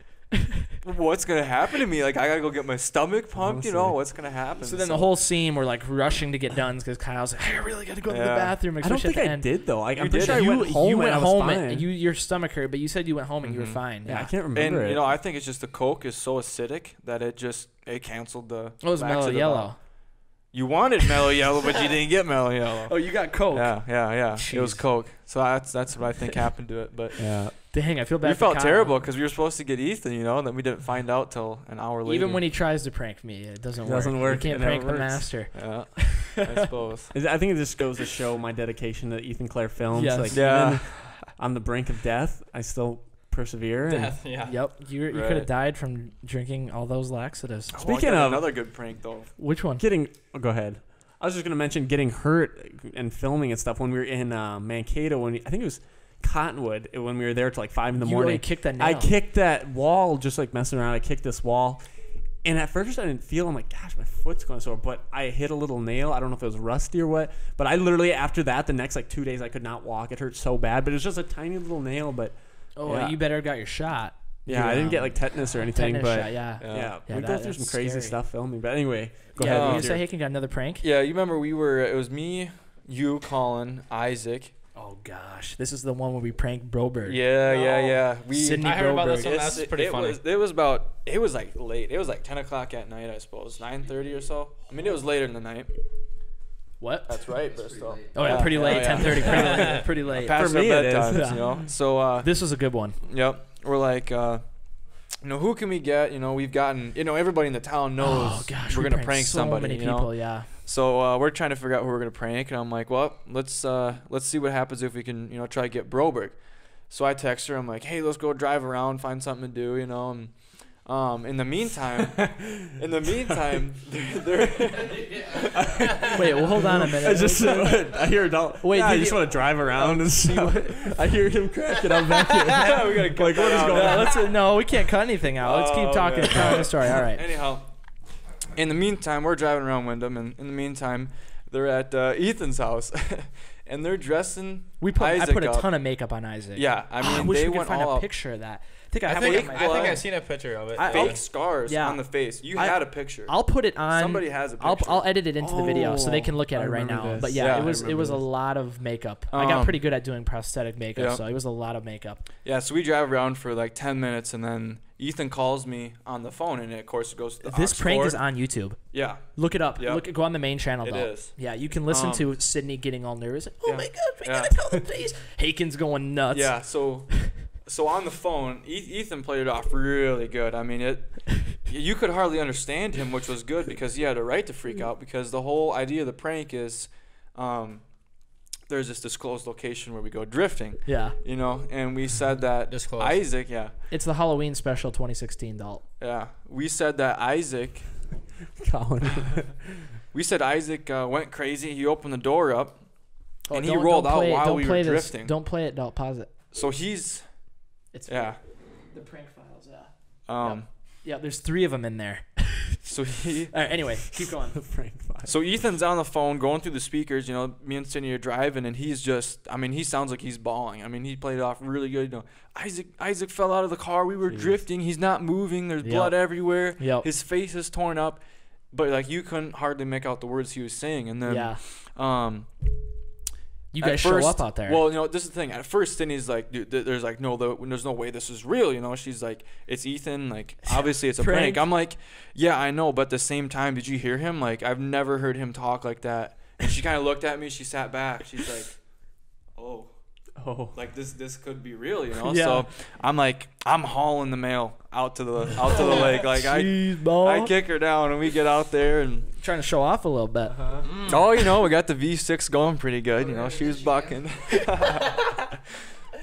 what's gonna happen to me? Like, I gotta go get my stomach pumped. What's gonna happen? So then the whole scene, we're like rushing to get done because Kyle's like, I really gotta go to the bathroom. I don't think I did though. I'm pretty sure I went home. You went home and your stomach hurt, but you said you went home and you were fine. Yeah, I can't remember. And I think it's just the Coke is so acidic that it canceled the. It was mellow yellow. You wanted mellow yellow, but you didn't get mellow yellow. Oh, you got Coke. Yeah. Jeez. It was Coke. So that's what I think happened to it. But yeah. Dang, I feel bad. We felt terrible because we were supposed to get Ethan, and then we didn't find out till an hour later. Even when he tries to prank me, it doesn't work. You can't prank the master. Yeah, I suppose. I think it just goes to show my dedication to Ethan Clerc films. Yes. Even on the brink of death, I still persevere. Death, yeah. Yep. You could have died from drinking all those laxatives. Speaking of another good prank though. Which one? Go ahead. I was just gonna mention getting hurt and filming and stuff when we were in Mankato. I think it was Cottonwood when we were there till like 5 in the morning. You really kicked that nail. I kicked that wall just like messing around. I kicked this wall, and at first I didn't feel. I'm like, gosh, my foot's going sore. But I hit a little nail. I don't know if it was rusty or what. But I literally after that, the next like 2 days, I could not walk. It hurt so bad. But it was just a tiny little nail. But you better have got your shot. Yeah, I didn't get like tetanus or anything. But shot, yeah, we go through some crazy stuff filming. But anyway, go ahead. ahead. You say Haken got another prank? Yeah, you remember it was me, you, Colin, Isaac. Oh gosh, this is the one where we pranked Broberg. Yeah. Sydney I heard about Broberg. this one. That's pretty funny. It was like late. It was like 10 o'clock at night, I suppose, 9:30 or so. I mean, it was later in the night. What? That's right, Bristow. Oh yeah, pretty late. 10:30. Pretty late. Past For me, our it bedtimes, is. So this was a good one. Yep. We're like, who can we get? We've gotten, everybody in the town knows we're gonna prank somebody. So many people, yeah. So we're trying to figure out who we're gonna prank, and I'm like, well, let's see what happens if we can, try to get Broberg. So I text her. I'm like, hey, let's go drive around, find something to do, And in the meantime, they're wait, well, hold on a minute. I hear Dalton. Wait, I just want to drive around and stuff. I hear him cracking up back here. we gotta cut what is going on? No, we can't cut anything out. Let's keep talking. Telling the story. All right. Anyhow, in the meantime, we're driving around Wyndham, and in the meantime, they're at Ethan's house, and they're dressing. I put a ton of makeup on Isaac. Yeah, I mean, I wish they we could went find all a out. picture of that. I think I've seen a picture of it. Fake scars on the face. You had a picture. I'll put it on. Somebody has a picture. I'll edit it into the video so they can look at it right now. This. But yeah, it was a lot of makeup. I got pretty good at doing prosthetic makeup, so it was a lot of makeup. Yeah, so we drive around for like 10 minutes, and then Ethan calls me on the phone, and of course it goes to the This aux prank cord. is on YouTube. Yeah. Look it up. Yep. Go on the main channel. It is. Yeah, you can listen to Sydney getting all nervous. Oh my God, we gotta call the police. Haken's going nuts. Yeah, so on the phone, Ethan played it off really good. I mean, you could hardly understand him, which was good because he had a right to freak out because the whole idea of the prank is there's this disclosed location where we go drifting. Yeah. And we said that Isaac, It's the Halloween special 2016, Dalton. Yeah. We said that Isaac Colin. We said Isaac went crazy. He opened the door up and he don't rolled out play while we were drifting. Don't play it, Dalton. Pause it. So he's the prank files, yeah. Yeah, there's 3 of them in there. So he. All right, anyway, keep going. The prank file. So Ethan's on the phone going through the speakers. Me and Sydney are driving, and he's just. I mean, he sounds like he's bawling. I mean, he played it off really good. Isaac fell out of the car. We were drifting. He's not moving. There's blood everywhere. Yep. His face is torn up, but you couldn't hardly make out the words he was saying. And then. You guys show up out there. Well, this is the thing. At first, Sydney's like, dude, there's no way this is real. She's like, it's Ethan. Like, obviously it's a prank. I'm like, yeah, I know. But at the same time, did you hear him? Like, I've never heard him talk like that. And she kind of looked at me. She sat back. She's like, oh, like this could be real, Yeah. So I'm like, I'm hauling the mail out to the lake. Like I kick her down and we get out there and trying to show off a little bit. Oh, we got the V6 going pretty good. She was bucking.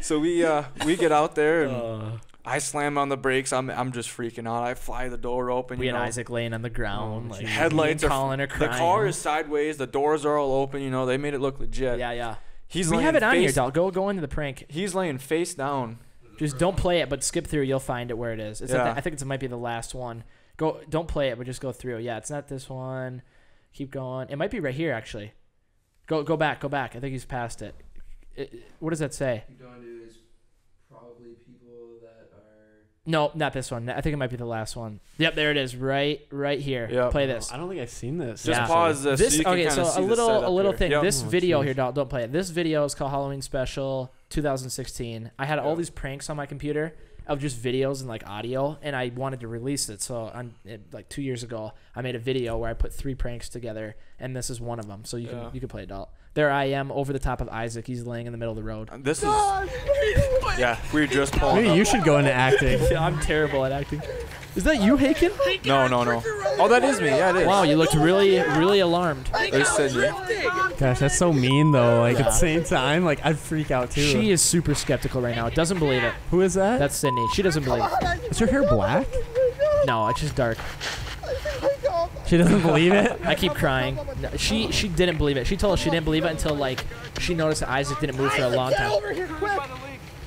So we get out there and I slam on the brakes. I'm just freaking out. I fly the door open. We and Isaac laying on the ground. Headlights are calling her crying. The car is sideways. The doors are all open. They made it look legit. Yeah. He's we have it on here, Dalton. Go into the prank. He's laying face down. Just don't play it, but skip through. You'll find it where it is. It's I think it might be the last one. Don't play it, but just go through. Yeah, it's not this one. Keep going. It might be right here, actually. Go back. I think he's past it. What does that say? Keep going, dude. It's probably people that are... No, not this one. I think it might be the last one. Yep, there it is. Right here. Yep. Play this. I don't think I've seen this. Just pause this. This so you can okay, so see a little thing. Yep. This video here, don't play it. This video is called Halloween Special 2016. I had all these pranks on my computer of just videos and like audio, and I wanted to release it. So like 2 years ago, I made a video where I put 3 pranks together, and this is one of them. So you can play it, Dalton. There I am over the top of Isaac. He's laying in the middle of the road. This is we're just pulling. Maybe you should go into acting. Yeah, I'm terrible at acting. Is that you, Haken? No. Oh, that is me. Yeah, it is. Wow, you looked really alarmed. There's Sydney. Gosh, that's so mean though. Like at the same time, like I'd freak out too. She is super skeptical right now. Doesn't believe it. Who is that? That's Sydney. She doesn't believe it. Is her hair black? No, it's just dark. She doesn't believe it? I keep crying. No, she didn't believe it. She told us she didn't believe it until like she noticed that Isaac didn't move for a long time.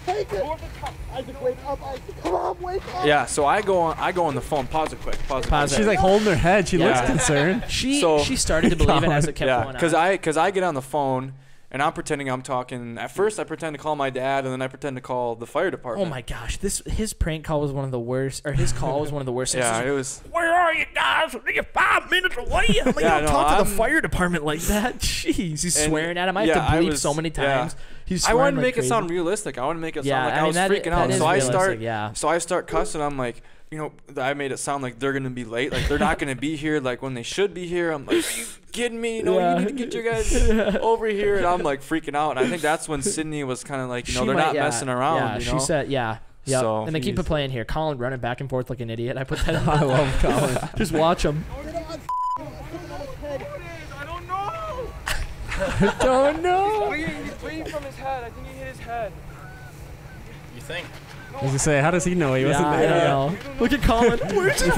Isaac, wake up! Isaac, come on, wake up! Yeah, so I go on the phone. Pause it quick. Pause it. She's like holding her head. She looks concerned. She started to believe it as it kept going on. Because I get on the phone and I'm pretending I'm talking. At first, I pretend to call my dad, and then I pretend to call the fire department. Oh my gosh, his prank call was one of the worst, or his call was one of the worst. Yeah, it was. Where are you guys? You're 5 minutes away. I'm like, don't talk to the fire department like that. Jeez, he's swearing at him. I have to bleep so many times. I wanted to make it sound realistic. I wanted to make it sound like I was freaking out. So I start cussing. I'm like, I made it sound like they're gonna be late. Like they're not gonna be here. Like when they should be here. I'm like, are you kidding me? You need to get your guys over here. And I'm like freaking out. And I think that's when Sydney was kind of like, they're not messing around. She said, yeah. So, and they keep it playing here. Colin running back and forth like an idiot. I put that on. I love Colin. Just watch him. I don't know. He's bleeding from his head. I think he hit his head. You think? I was gonna say, how does he know he wasn't there? I don't know. Look at Colin. Where's he?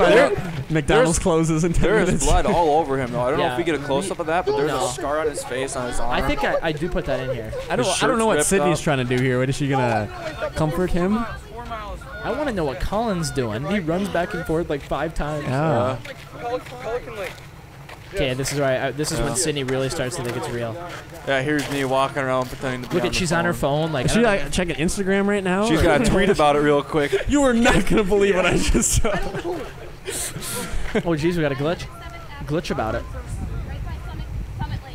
McDonald's closes in 10 minutes. There's blood all over him, though. I don't know if we get a close-up of that, but there's a scar on his face, on his arm. I think I do put that in here. I don't know what Sydney's trying to do here. What is she gonna comfort him? I want to know what Colin's doing. He runs back and forth like 5 times. Yeah. Okay, this is right. This is when Sydney really starts to think it's real. Yeah, here's me walking around pretending to be Look at she's on her phone. Like, is she like checking Instagram right now? She's got to tweet about it real quick. You are not gonna believe what I just saw. Oh jeez, we got a glitch about it.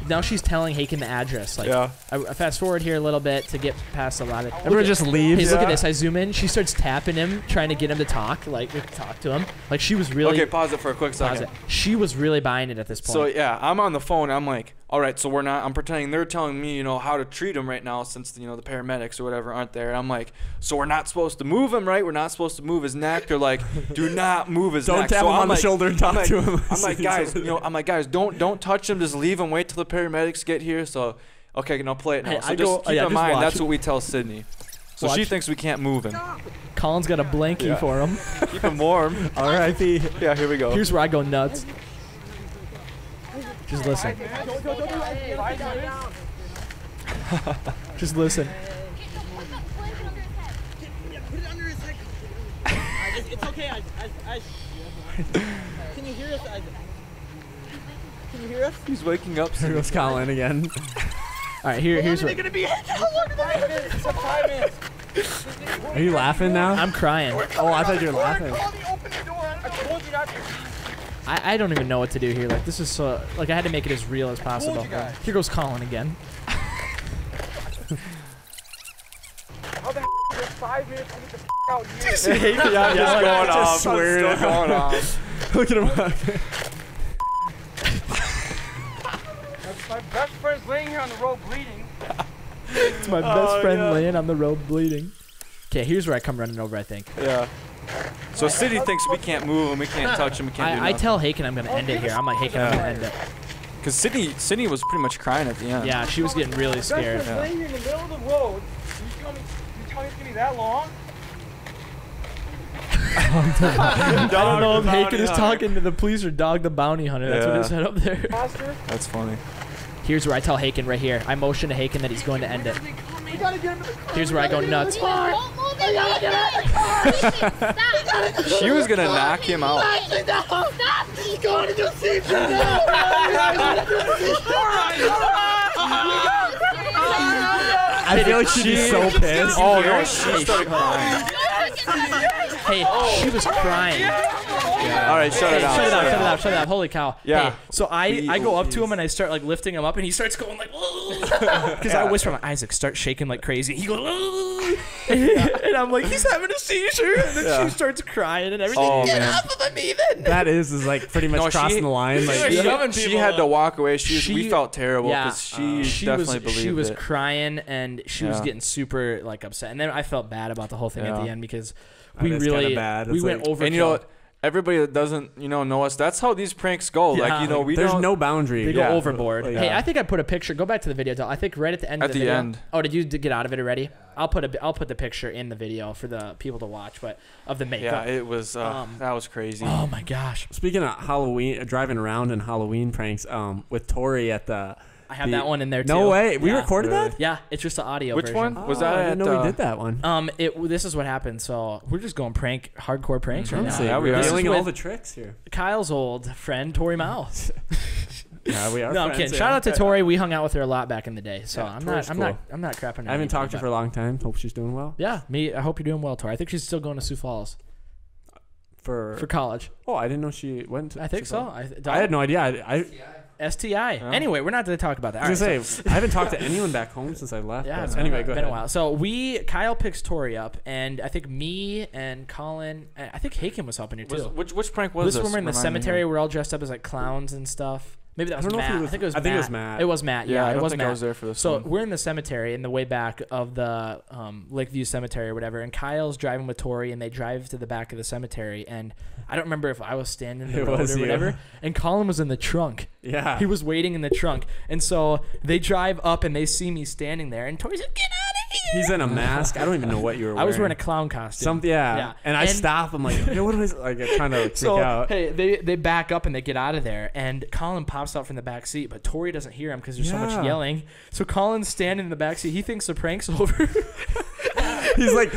Now she's telling Haken the address. Like, I fast forward here a little bit to get past a lot of. Everyone just leaves. Hey, look at this. I zoom in. She starts tapping him, trying to get him to talk. Like, talk to him. Like she was really. Okay, pause it for a quick second. She was really buying it at this point. So yeah, I'm on the phone. I'm like, all right, so we're not. I'm pretending they're telling me, how to treat him right now, since the paramedics or whatever aren't there. I'm like, so we're not supposed to move him, right? We're not supposed to move his neck. They're like, do not move his neck. Don't tap him on the shoulder and talk to him. I'm like, guys, don't touch him. Just leave him. Wait till the paramedics get here. So, okay, now play it now. So just keep in mind, that's what we tell Sydney. So she thinks we can't move him. Colin's got a blankie for him. Keep him warm. R.I.P. Yeah, here we go. Here's where I go nuts. Just listen. Just listen. It's okay. Can you hear us? Can you hear us? He's waking up. Here goes Colin again. All right, here's what. Are you laughing now? I'm crying. Oh, I thought you were laughing. I don't even know what to do here. Like, this is so. Like, I had to make it as real as possible. Here goes Colin again. How the f is 5 minutes to get the f out here? Just going off. Look at him. My best friend's laying here on the road bleeding. It's my best friend laying on the road bleeding. Okay, here's where I come running over, I think. Yeah. So City thinks we can't move him, we can't touch him, we can't do nothing. I tell Haken I'm going to end it here. I'm like, Haken, I'm going to end it. Because Sydney was pretty much crying at the end. Yeah, she was getting really scared. Best friend's laying here in the middle of the road. You tell me it's going to be that long? I don't know if Haken is talking to the police or Dog the Bounty Hunter. That's what it said up there. That's funny. Here's where I tell Haken right here. I motion to Haken that he's going to end it. Here's where I go nuts. She was going to knock him out. He's going to the season I feel like she'd be so pissed. Oh, no, she started crying. Hey, she was crying. Yeah. All right, shut it out. Shut it out. Holy cow. Yeah. Hey, so I go up to him and I start like lifting him up and he starts going like, because I whisper, like, Isaac, start shaking like crazy. He goes, and I'm like, he's having a seizure. And then she starts crying and everything. Oh, Get man. off of him even. That is like pretty much crossing the line. Like, she had to walk away. We felt terrible because she definitely believed it. She was crying and she was getting super like upset. And then I felt bad about the whole thing at the end because we really went over. And you know, everybody that doesn't know us, that's how these pranks go. Yeah. Like there's no boundary. They go overboard. Like, hey, I think I put a picture. Go back to the video. I think right at the end of the video. End. Oh, did you get out of it already? I'll put the picture in the video for the people to watch, but of the makeup. Yeah, it was that was crazy. Oh my gosh. Speaking of Halloween, driving around in Halloween pranks, with Tori at the. I have that one in there too. No way. We recorded that? Yeah, it's just the audio Which version. one? Was that I didn't know we did that one. This is what happened. So we're just going hardcore pranks right now. Yeah, we are dealing all the tricks here. Kyle's old friend, Tori Mouse. Yeah, we are. No, I'm kidding. Shout out to Tori. We hung out with her a lot back in the day. So I'm not crapping. I haven't talked to her for a long time. Hope she's doing well. Yeah, I hope you're doing well, Tori. I think she's still going to Sioux Falls for college. Oh, I didn't know she went. I think so. I had no idea. STI. Yeah. Anyway, we're not going to talk about that. I was going to say, I haven't talked to anyone back home since I left. Yeah, anyway, go ahead. Been a while. So Kyle picks Tori up, and I think me and Colin, I think Haken was helping you too. Which prank was this? This when we're in the cemetery, we're all dressed up as like clowns and stuff. Maybe that was Matt. I think it was Matt. It was Matt. Yeah, I don't think Matt. I was there for this. So one. we're in the cemetery in the way back of the Lakeview Cemetery or whatever, and Kyle's driving with Tori, and they drive to the back of the cemetery, and I don't remember if I was standing in the road or whatever, and Colin was in the trunk. Yeah. He was waiting in the trunk, and so they drive up, and they see me standing there, and Tori's like, "Get out of here!" He's in a mask. I don't even know what you were wearing. I was wearing a clown costume. Yeah. And I stop. I'm like, hey, what am I like trying to freak out? Hey, they back up and they get out of there, and Colin pops out from the back seat, but Tori doesn't hear him because there's so much yelling. So Colin's standing in the back seat. He thinks the prank's over. He's like,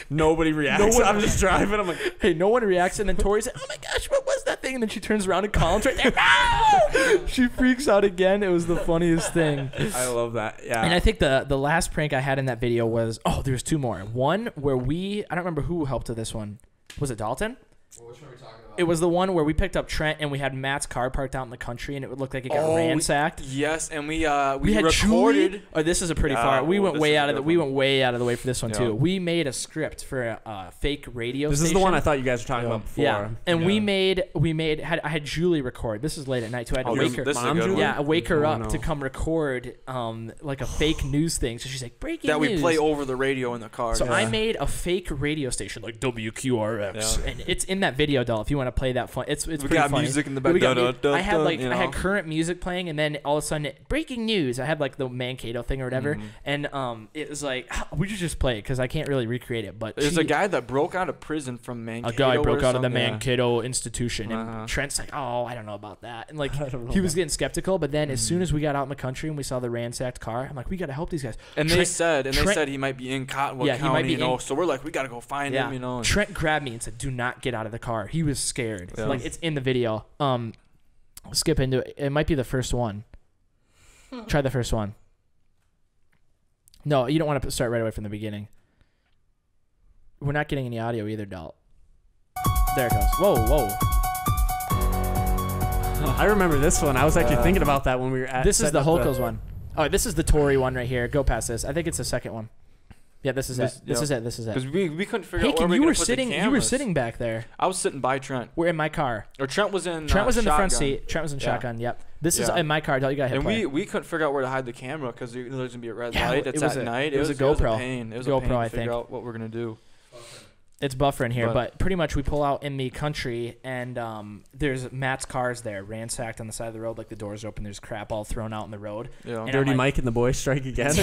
nobody reacts. I'm just driving. I'm like, hey, no one reacts. And then Tori's like, oh my gosh, what was that thing? And then she turns around and Colin's right there. She freaks out again. It was the funniest thing. I love that. Yeah. And I think the last prank I had in that video was, there's two more. One where I don't remember who helped with this one. Was it Dalton? Well, which one are we talking about? It was the one where we picked up Trent and we had Matt's car parked out in the country and it would look like it got ransacked. Yes, and we had recorded. This is a pretty far. We went way out of the way for this one too. We made a script for a fake radio station. This is the one I thought you guys were talking about before. Yeah, and I had Julie record. This is late at night too. I had to wake her. This is a good one. Yeah, I wake her up to come record like a fake news thing. So she's like, breaking news. That we play over the radio in the car. So I made a fake radio station like WQRX, and it's in that video, doll. If you want to play that fun, it's we pretty got funny. Music in the back. I had I had current music playing, and then all of a sudden, breaking news. I had like the Mankato thing or whatever, and it was like we should just play it because I can't really recreate it. But there's a guy that broke out of prison from Mankato. A guy broke out of the Mankato institution, and Trent's like, "Oh, I don't know about that," and like he was getting skeptical. But then as soon as we got out in the country and we saw the ransacked car, I'm like, "We got to help these guys." And they said he might be in Cottonwood County, so we're like, we got to go find him, Trent grabbed me and said, "Do not get out of the car." He was scared. Yeah. Like it's in the video. Skip into it. It might be the first one. Try the first one. No, you don't want to start right away from the beginning. We're not getting any audio either, Dalt. There it goes. Whoa. I remember this one. I was actually thinking about that when we were at. This is the Holkos one. Oh, this is the Tory one right here. Go past this. I think it's the second one. Yeah, this is it. This is it. Because we couldn't figure out where you were sitting. You were sitting back there. I was sitting by Trent. We're in my car. Or Trent was in. Trent was in the front seat. Trent was in shotgun. Yep. This is in my car. You got hit. And we couldn't figure out where to hide the camera because there's gonna be a red light. It's at night. It was a GoPro. It was a pain. It was a pain to figure out what we're gonna do. It's buffering here, but pretty much we pull out in the country, and there's Matt's cars there, ransacked on the side of the road, like the doors open. There's crap all thrown out in the road. Yeah. Dirty Mike and the boys strike again.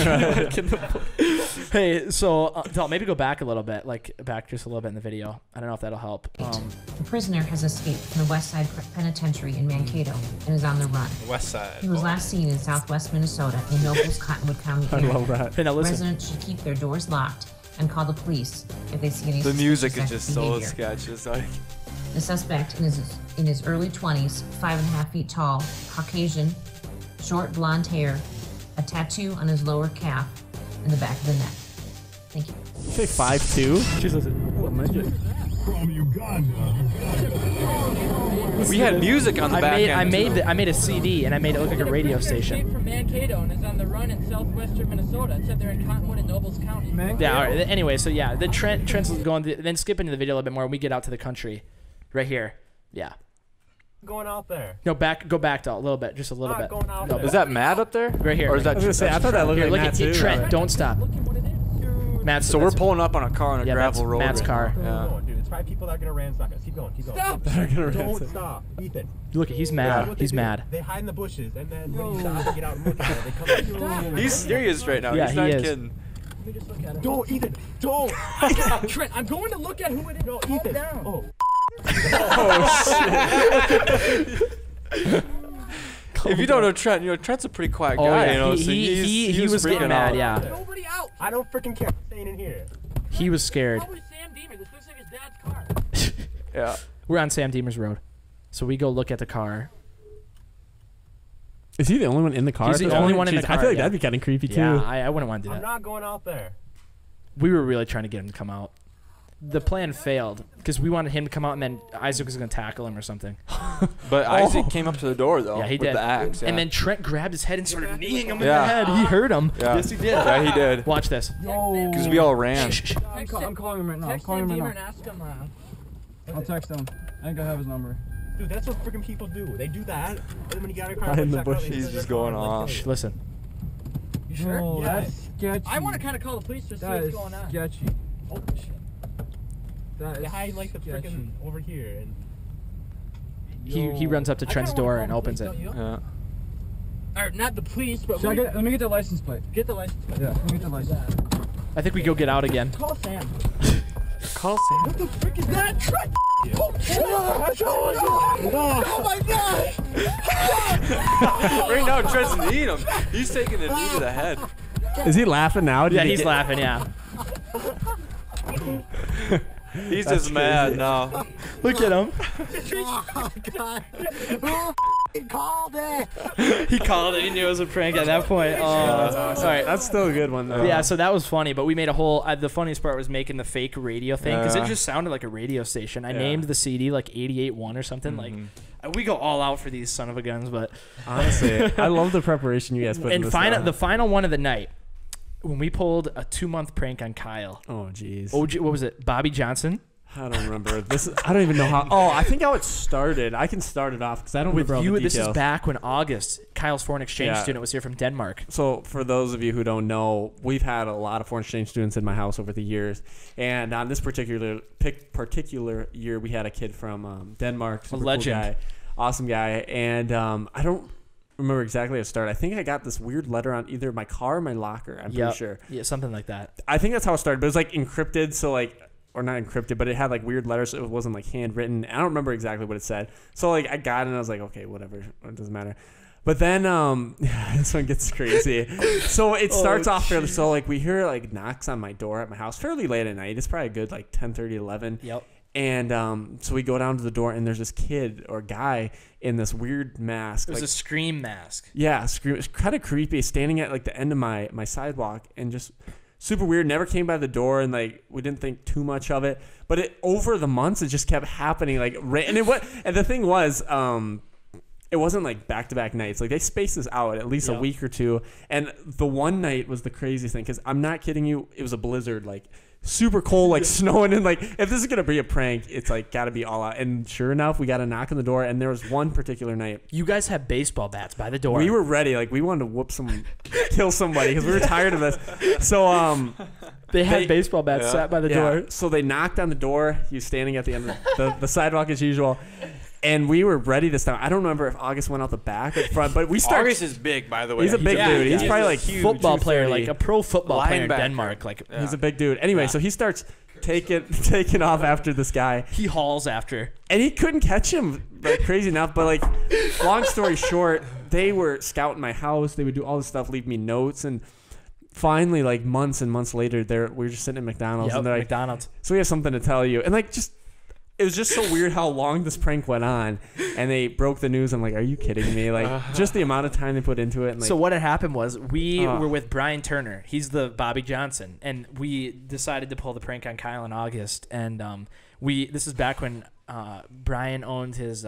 Hey, so Dalton, maybe go back a little bit, like back just a little bit in the video. I don't know if that'll help. The prisoner has escaped from the West Side Penitentiary in Mankato and is on the run. West Side. He was last seen in southwest Minnesota in Nobles, Cottonwood County area. I love that. Hey, now listen. Residents should keep their doors locked and call the police if they see any. The music is just behavior. so sketchy. It's like the suspect in his early 20s, 5.5 feet tall, Caucasian, short blonde hair, a tattoo on his lower calf and the back of the neck. Thank you. You say 5'2"? Jesus. From Uganda. we had music on the back end. I made a CD and I made it look like a radio station. From Mankato and is on the run in southwestern Minnesota. It said they're in Cottonwood and Nobles County. Yeah. All right. Anyway, so yeah, then Trent's going. Then skip into the video a little bit more. And we get out to the country, right here. Yeah. Going out there. No, go back to a little bit, just a little bit. Going out there. Is that Matt up there? Right here. Or is that? I thought that looked like Matt too. Trent, don't stop. Matt's. So we're pulling up on a car on a gravel road. Matt's car. Yeah. Dude, it's 5 people that are gonna ransack us. Keep going. Stop. Don't stop, Ethan. Look, he's mad. Yeah. He's mad. They hide in the bushes, and then when you stop to get out and look at it, they come out. He's serious right now. Yeah, he's not he is. kidding. Let me just look at it. Don't, Ethan. Don't. Trent, I'm going to look at who it is. No, Calm Ethan. down. Oh. If you don't know Trent, Trent's a pretty quiet guy. Yeah. You know, He was getting mad. Yeah. Nobody out. I don't freaking care. I'm staying in here. He was scared. Probably Sam Deemer. This looks like his dad's car. Yeah. We're on Sam Deemer's road, so we go look at the car. Is he the only one in the car? He's the only one in the car. I feel like yeah. that'd be kind of creepy too. Yeah, I wouldn't want to do I'm that. not going out there. We were really trying to get him to come out. The plan failed because we wanted him to come out, and then Isaac was going to tackle him or something. But Isaac came up to the door though. Yeah, he with did. the axe. Yeah. And then Trent grabbed his head and started kneeing him in Yeah. the head. He hurt him. Yeah. Yes, he did. Yeah, he did. Watch this. Because we all ran. I'm calling him right now. I'm Text calling Sam him Deemer right and now. ask him. I'll text him. I think I have his number. Dude, that's what freaking people do. They do that, and then when you got a car, Hide in the bushes. He's just going off. Shh, listen. You sure? Oh, Yeah. that's sketchy. I want to kind of call the police to see That what's is going on. sketchy. Oh, shit. That They is hide like the sketchy. freaking over here, and He runs up to Trent's door and opens it. Yeah. Or not the police, but Let me get the license plate. get the license plate. Yeah, let me get the license plate. I think we go get out again. Call Sam. Call Sam. What the frick is that? Trent! Oh, oh my gosh! Right now, Trent's kneeing him. He's taking a knee to the head. Is he laughing now? Yeah, he's laughing. Yeah. He's just mad now. Look at him. Oh, God. He called it. He called it. He knew it was a prank at that point. Oh, all right. That's still a good one though. Yeah, so that was funny, but we made a whole. The funniest part was making the fake radio thing because it just sounded like a radio station. I named the CD like 88.1 or something. Like, we go all out for these son of a guns, but honestly, I love the preparation you guys put in. And the final one of the night, when we pulled a 2-month prank on Kyle. Oh, jeez. What was it? Bobby Johnson. I don't remember this. I don't even know how. Oh, I think how it started. I can start it off because I don't remember all the details. This is back when August, Kyle's foreign exchange student was here from Denmark. So for those of you who don't know, we've had a lot of foreign exchange students in my house over the years, and on this particular year, we had a kid from Denmark, super a legend, cool guy, awesome guy, and I don't remember exactly how it started. I think I got this weird letter on either my car or my locker. I'm pretty sure. Yeah, something like that. I think that's how it started, but it was like encrypted, so like. Or not encrypted, but it had like weird letters. So it wasn't like handwritten. I don't remember exactly what it said. So like I got it and I was like, okay, whatever. It doesn't matter. But then this one gets crazy. So it starts off fairly. So like we hear like knocks on my door at my house fairly late at night. It's probably a good like 10:30, 11. Yep. And so we go down to the door and there's this kid or guy in this weird mask. It was like, a scream mask. Yeah, scream. It's kind of creepy. Standing at like the end of my sidewalk and just. Super weird. Never came by the door, and like we didn't think too much of it. But it over the months, it just kept happening. Like, and the thing was, it wasn't like back-to-back nights. Like they spaced this out at least a week or two. And the one night was the craziest thing because I'm not kidding you. It was a blizzard, like super cold, like snowing, and like if this is gonna be a prank, it's like gotta be all out. And sure enough, we got a knock on the door, and there was one particular night. You guys had baseball bats by the door. We were ready, like we wanted to kill somebody because we were tired of this. So they had baseball bats sat by the door. So they knocked on the door. He was standing at the end of the sidewalk as usual. And we were ready this time. I don't remember if August went out the back or the front, but we started. August is big, by the way. He's a big dude. He's probably like huge football player, like a pro football player in Denmark. Like he's a big dude. Anyway, so he starts taking off after this guy. He hauls after, and he couldn't catch him. Like crazy enough, but like, long story short, they were scouting my house. They would do all this stuff, leave me notes, and finally, like months and months later, we were just sitting at McDonald's, and they're like, McDonald's. So we have something to tell you, and like just. It was just so weird how long this prank went on, and they broke the news. I'm like, are you kidding me? Like, just the amount of time they put into it. And like, so what had happened was we were with Brian Turner. He's the Bobby Johnson, and we decided to pull the prank on Kyle in August. And this is back when Brian owned his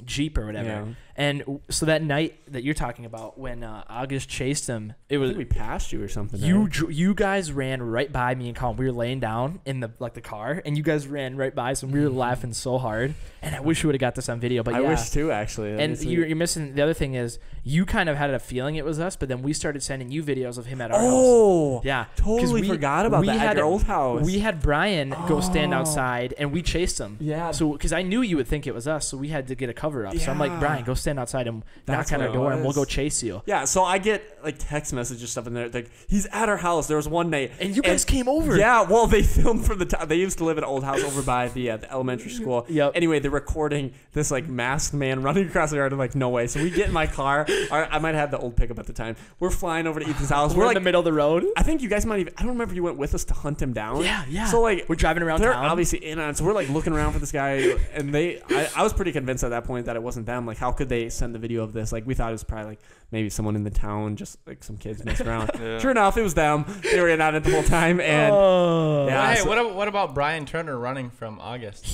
Jeep or whatever. Yeah. And so that night that you're talking about, when August chased him, it was we passed you or something. You guys ran right by me and Colin. We were laying down in the car, and you guys ran right by us, and we were laughing so hard. And I wish we would have got this on video, but I wish too, actually. And you're missing the other thing is you kind of had a feeling it was us, but then we started sending you videos of him at our house. Oh, yeah, totally forgot about that at your old house. We had Brian go stand outside, and we chased him. Yeah. So because I knew you would think it was us, so we had to get a cover up. So I'm like, Brian, go stand outside and knock on our door, and we'll go chase you. Yeah. So I get like text messages stuff in there. Like he's at our house. There was one night, and you guys came over. Yeah. Well, they filmed from the top. They used to live at an old house over by the elementary school. Yep. Anyway, they're recording this like masked man running across the yard. I'm like, no way. So we get in my car. I might have the old pickup at the time. We're flying over to Ethan's house. We're like in the middle of the road. I think you guys might even. I don't remember if you went with us to hunt him down. Yeah. So like we're driving around they're town. obviously in on it. So we're like looking around for this guy, and I was pretty convinced at that point that it wasn't them. Like, how could they send the video of this? Like, we thought it was probably like maybe someone in the town, just like some kids messing around. Yeah. Sure enough, it was them. They were in on it the whole time. And what about Brian Turner running from August?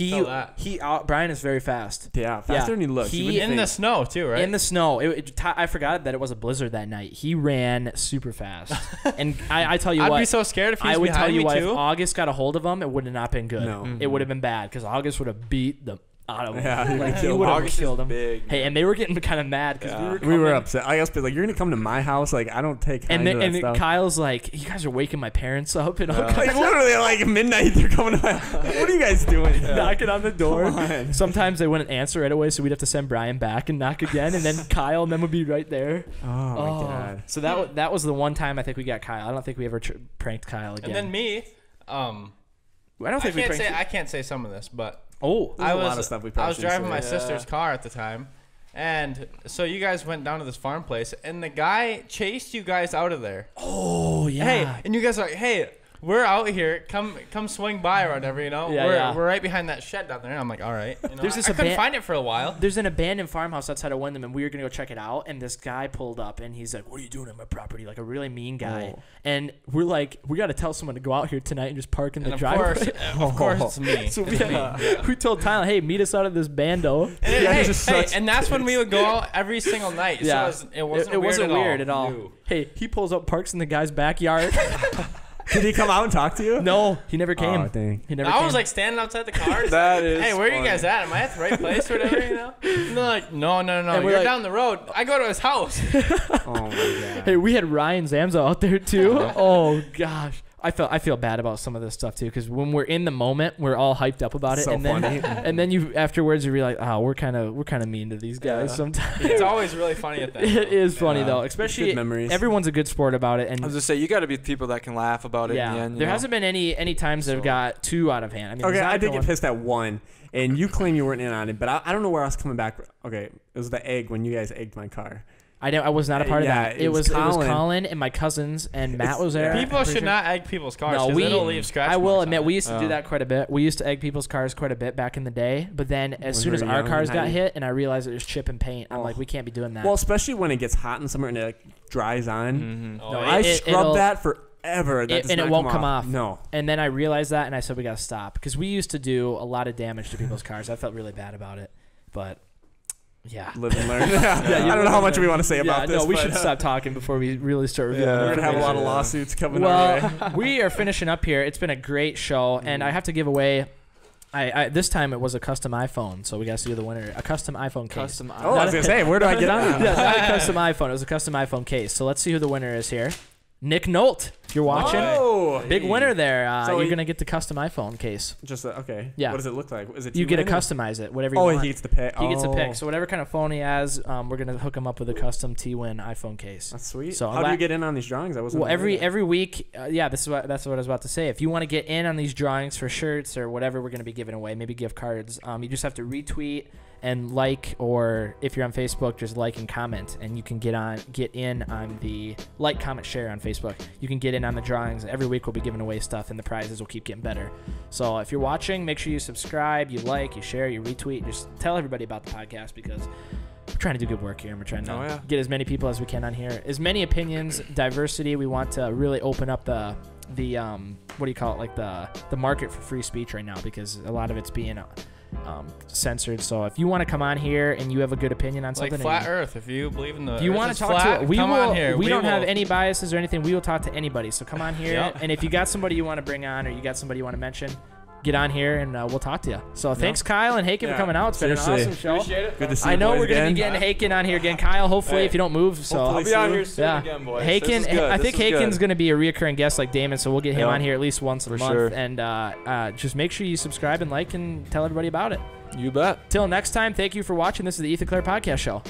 Brian is very fast. Yeah, faster than he looks. He in the snow too, right? In the snow. I forgot that it was a blizzard that night. He ran super fast, and I tell you what, I'd be so scared if he was I would tell you what, too. if August got a hold of him, it would have not been good. No. It would have been bad because August would have beat the out of him. Yeah, like, he would have killed him. Big, hey, and they were getting kind of mad because we were upset. I guess, like, you're gonna come to my house. Like, I don't take. And Kyle's like, you guys are waking my parents up, and like literally like midnight, they're coming to my house. What are you guys doing? Knocking on the door. Sometimes they wouldn't answer right away, so we'd have to send Brian back and knock again, and then Kyle and them would be right there. Oh my god! So that was the one time I think we got Kyle. I don't think we ever pranked Kyle again. And then me, I can't say some of this, but. I was driving my sister's car at the time, and so you guys went down to this farm place, and the guy chased you guys out of there. Oh yeah. Hey, and you guys are like, hey, we're out here. Come swing by or whatever, you know. We're right behind that shed down there. And I'm like, all right. You know, I couldn't find it for a while. There's an abandoned farmhouse outside of Wyndham, and we were gonna go check it out. And this guy pulled up, and he's like, "What are you doing on my property?" Like a really mean guy. Oh. And we're like, we got to tell someone to go out here tonight and just park in the driveway. Of course, it's me. So we told Tylan, hey, meet us out of this bando. And that's when we would go out every single night. Yeah. So it wasn't weird at all. No. Hey, he pulls up, parks in the guy's backyard. Did he come out and talk to you? No, he never came. Oh, dang. I was like standing outside the car. That is hey, where are you guys at? Am I at the right place or whatever, you know? And they're like, no. You're like, down the road. I go to his house. Oh, my God. Hey, we had Ryan Zamzo out there, too. Oh, gosh. I feel bad about some of this stuff too, because when we're in the moment, we're all hyped up about it, so and then funny. and then you afterwards you realize, we're kind of mean to these guys sometimes. It's always really funny at that. It is funny though, especially everyone's a good sport about it. And I was just say you got to be people that can laugh about it. Yeah, in the end, there hasn't been any times that have got too out of hand. I mean, okay, I did get pissed at one, and you claim you weren't in on it, but I don't know where I was coming back. Okay, it was the egg when you guys egged my car. I was not a part of that. It was Colin and my cousins and Matt was there. People should not egg people's cars. No, it'll leave scratch. I will admit we used to do that quite a bit. We used to egg people's cars quite a bit back in the day. But then as soon as our cars got hit and I realized it was chip and paint, I'm like, we can't be doing that. Well, especially when it gets hot in summer and it like dries on. Mm-hmm. No, I scrubbed that forever. And it won't come off. No. And then I realized that and I said we got to stop because we used to do a lot of damage to people's cars. I felt really bad about it, but. live and learn. I don't know how much we want to say about this. No, we should stop talking before we really start reviewing. We're gonna have a lot of lawsuits coming our way. We are finishing up here. It's been a great show, and I have to give away. This time it was a custom iPhone, so we got to see the winner. A custom iPhone case. I was gonna say, where do I get on? Yeah, not a custom iPhone. It was a custom iPhone case. So let's see who the winner is here. Nick Nolt, if you're watching, big winner there. So you're gonna get the custom iPhone case. Just okay. Yeah. What does it look like? Is it? You get to customize it, whatever you want. He gets to pick. He gets to pick. So whatever kind of phone he has, we're gonna hook him up with a custom T-Win iPhone case. That's sweet. So how do you get in on these drawings? I wasn't. Well, every week, that's what I was about to say. If you want to get in on these drawings for shirts or whatever we're gonna be giving away, maybe gift cards, you just have to retweet and like, or if you're on Facebook, just like and comment, and you can get in on the like, comment, share on Facebook. You can get in on the drawings. Every week we'll be giving away stuff, and the prizes will keep getting better. So if you're watching, make sure you subscribe, you like, you share, you retweet, just tell everybody about the podcast, because we're trying to do good work here, and we're trying to get as many people as we can on here, as many opinions, diversity. We want to really open up the what do you call it, like the market for free speech right now, because a lot of it's being censored. So if you want to come on here and you have a good opinion on something, like flat Earth, if you believe in the Earth, you want to talk to, come on here. We don't have any biases or anything. We will talk to anybody. So come on here, and if you got somebody you want to bring on, or you got somebody you want to mention, get on here and we'll talk to you. So thanks, Kyle and Haken, for coming out. It's been an awesome show. Appreciate it. Good to see you. I know we're gonna be getting Haken on here again, Kyle. Hopefully, if you don't move. So I'll be on here soon again, boys. Haken, I think Haken's gonna be a reoccurring guest like Damon, so we'll get him on here at least once a month. And just make sure you subscribe and like and tell everybody about it. You bet. Till next time, thank you for watching. This is the Ethan Clerc Podcast Show.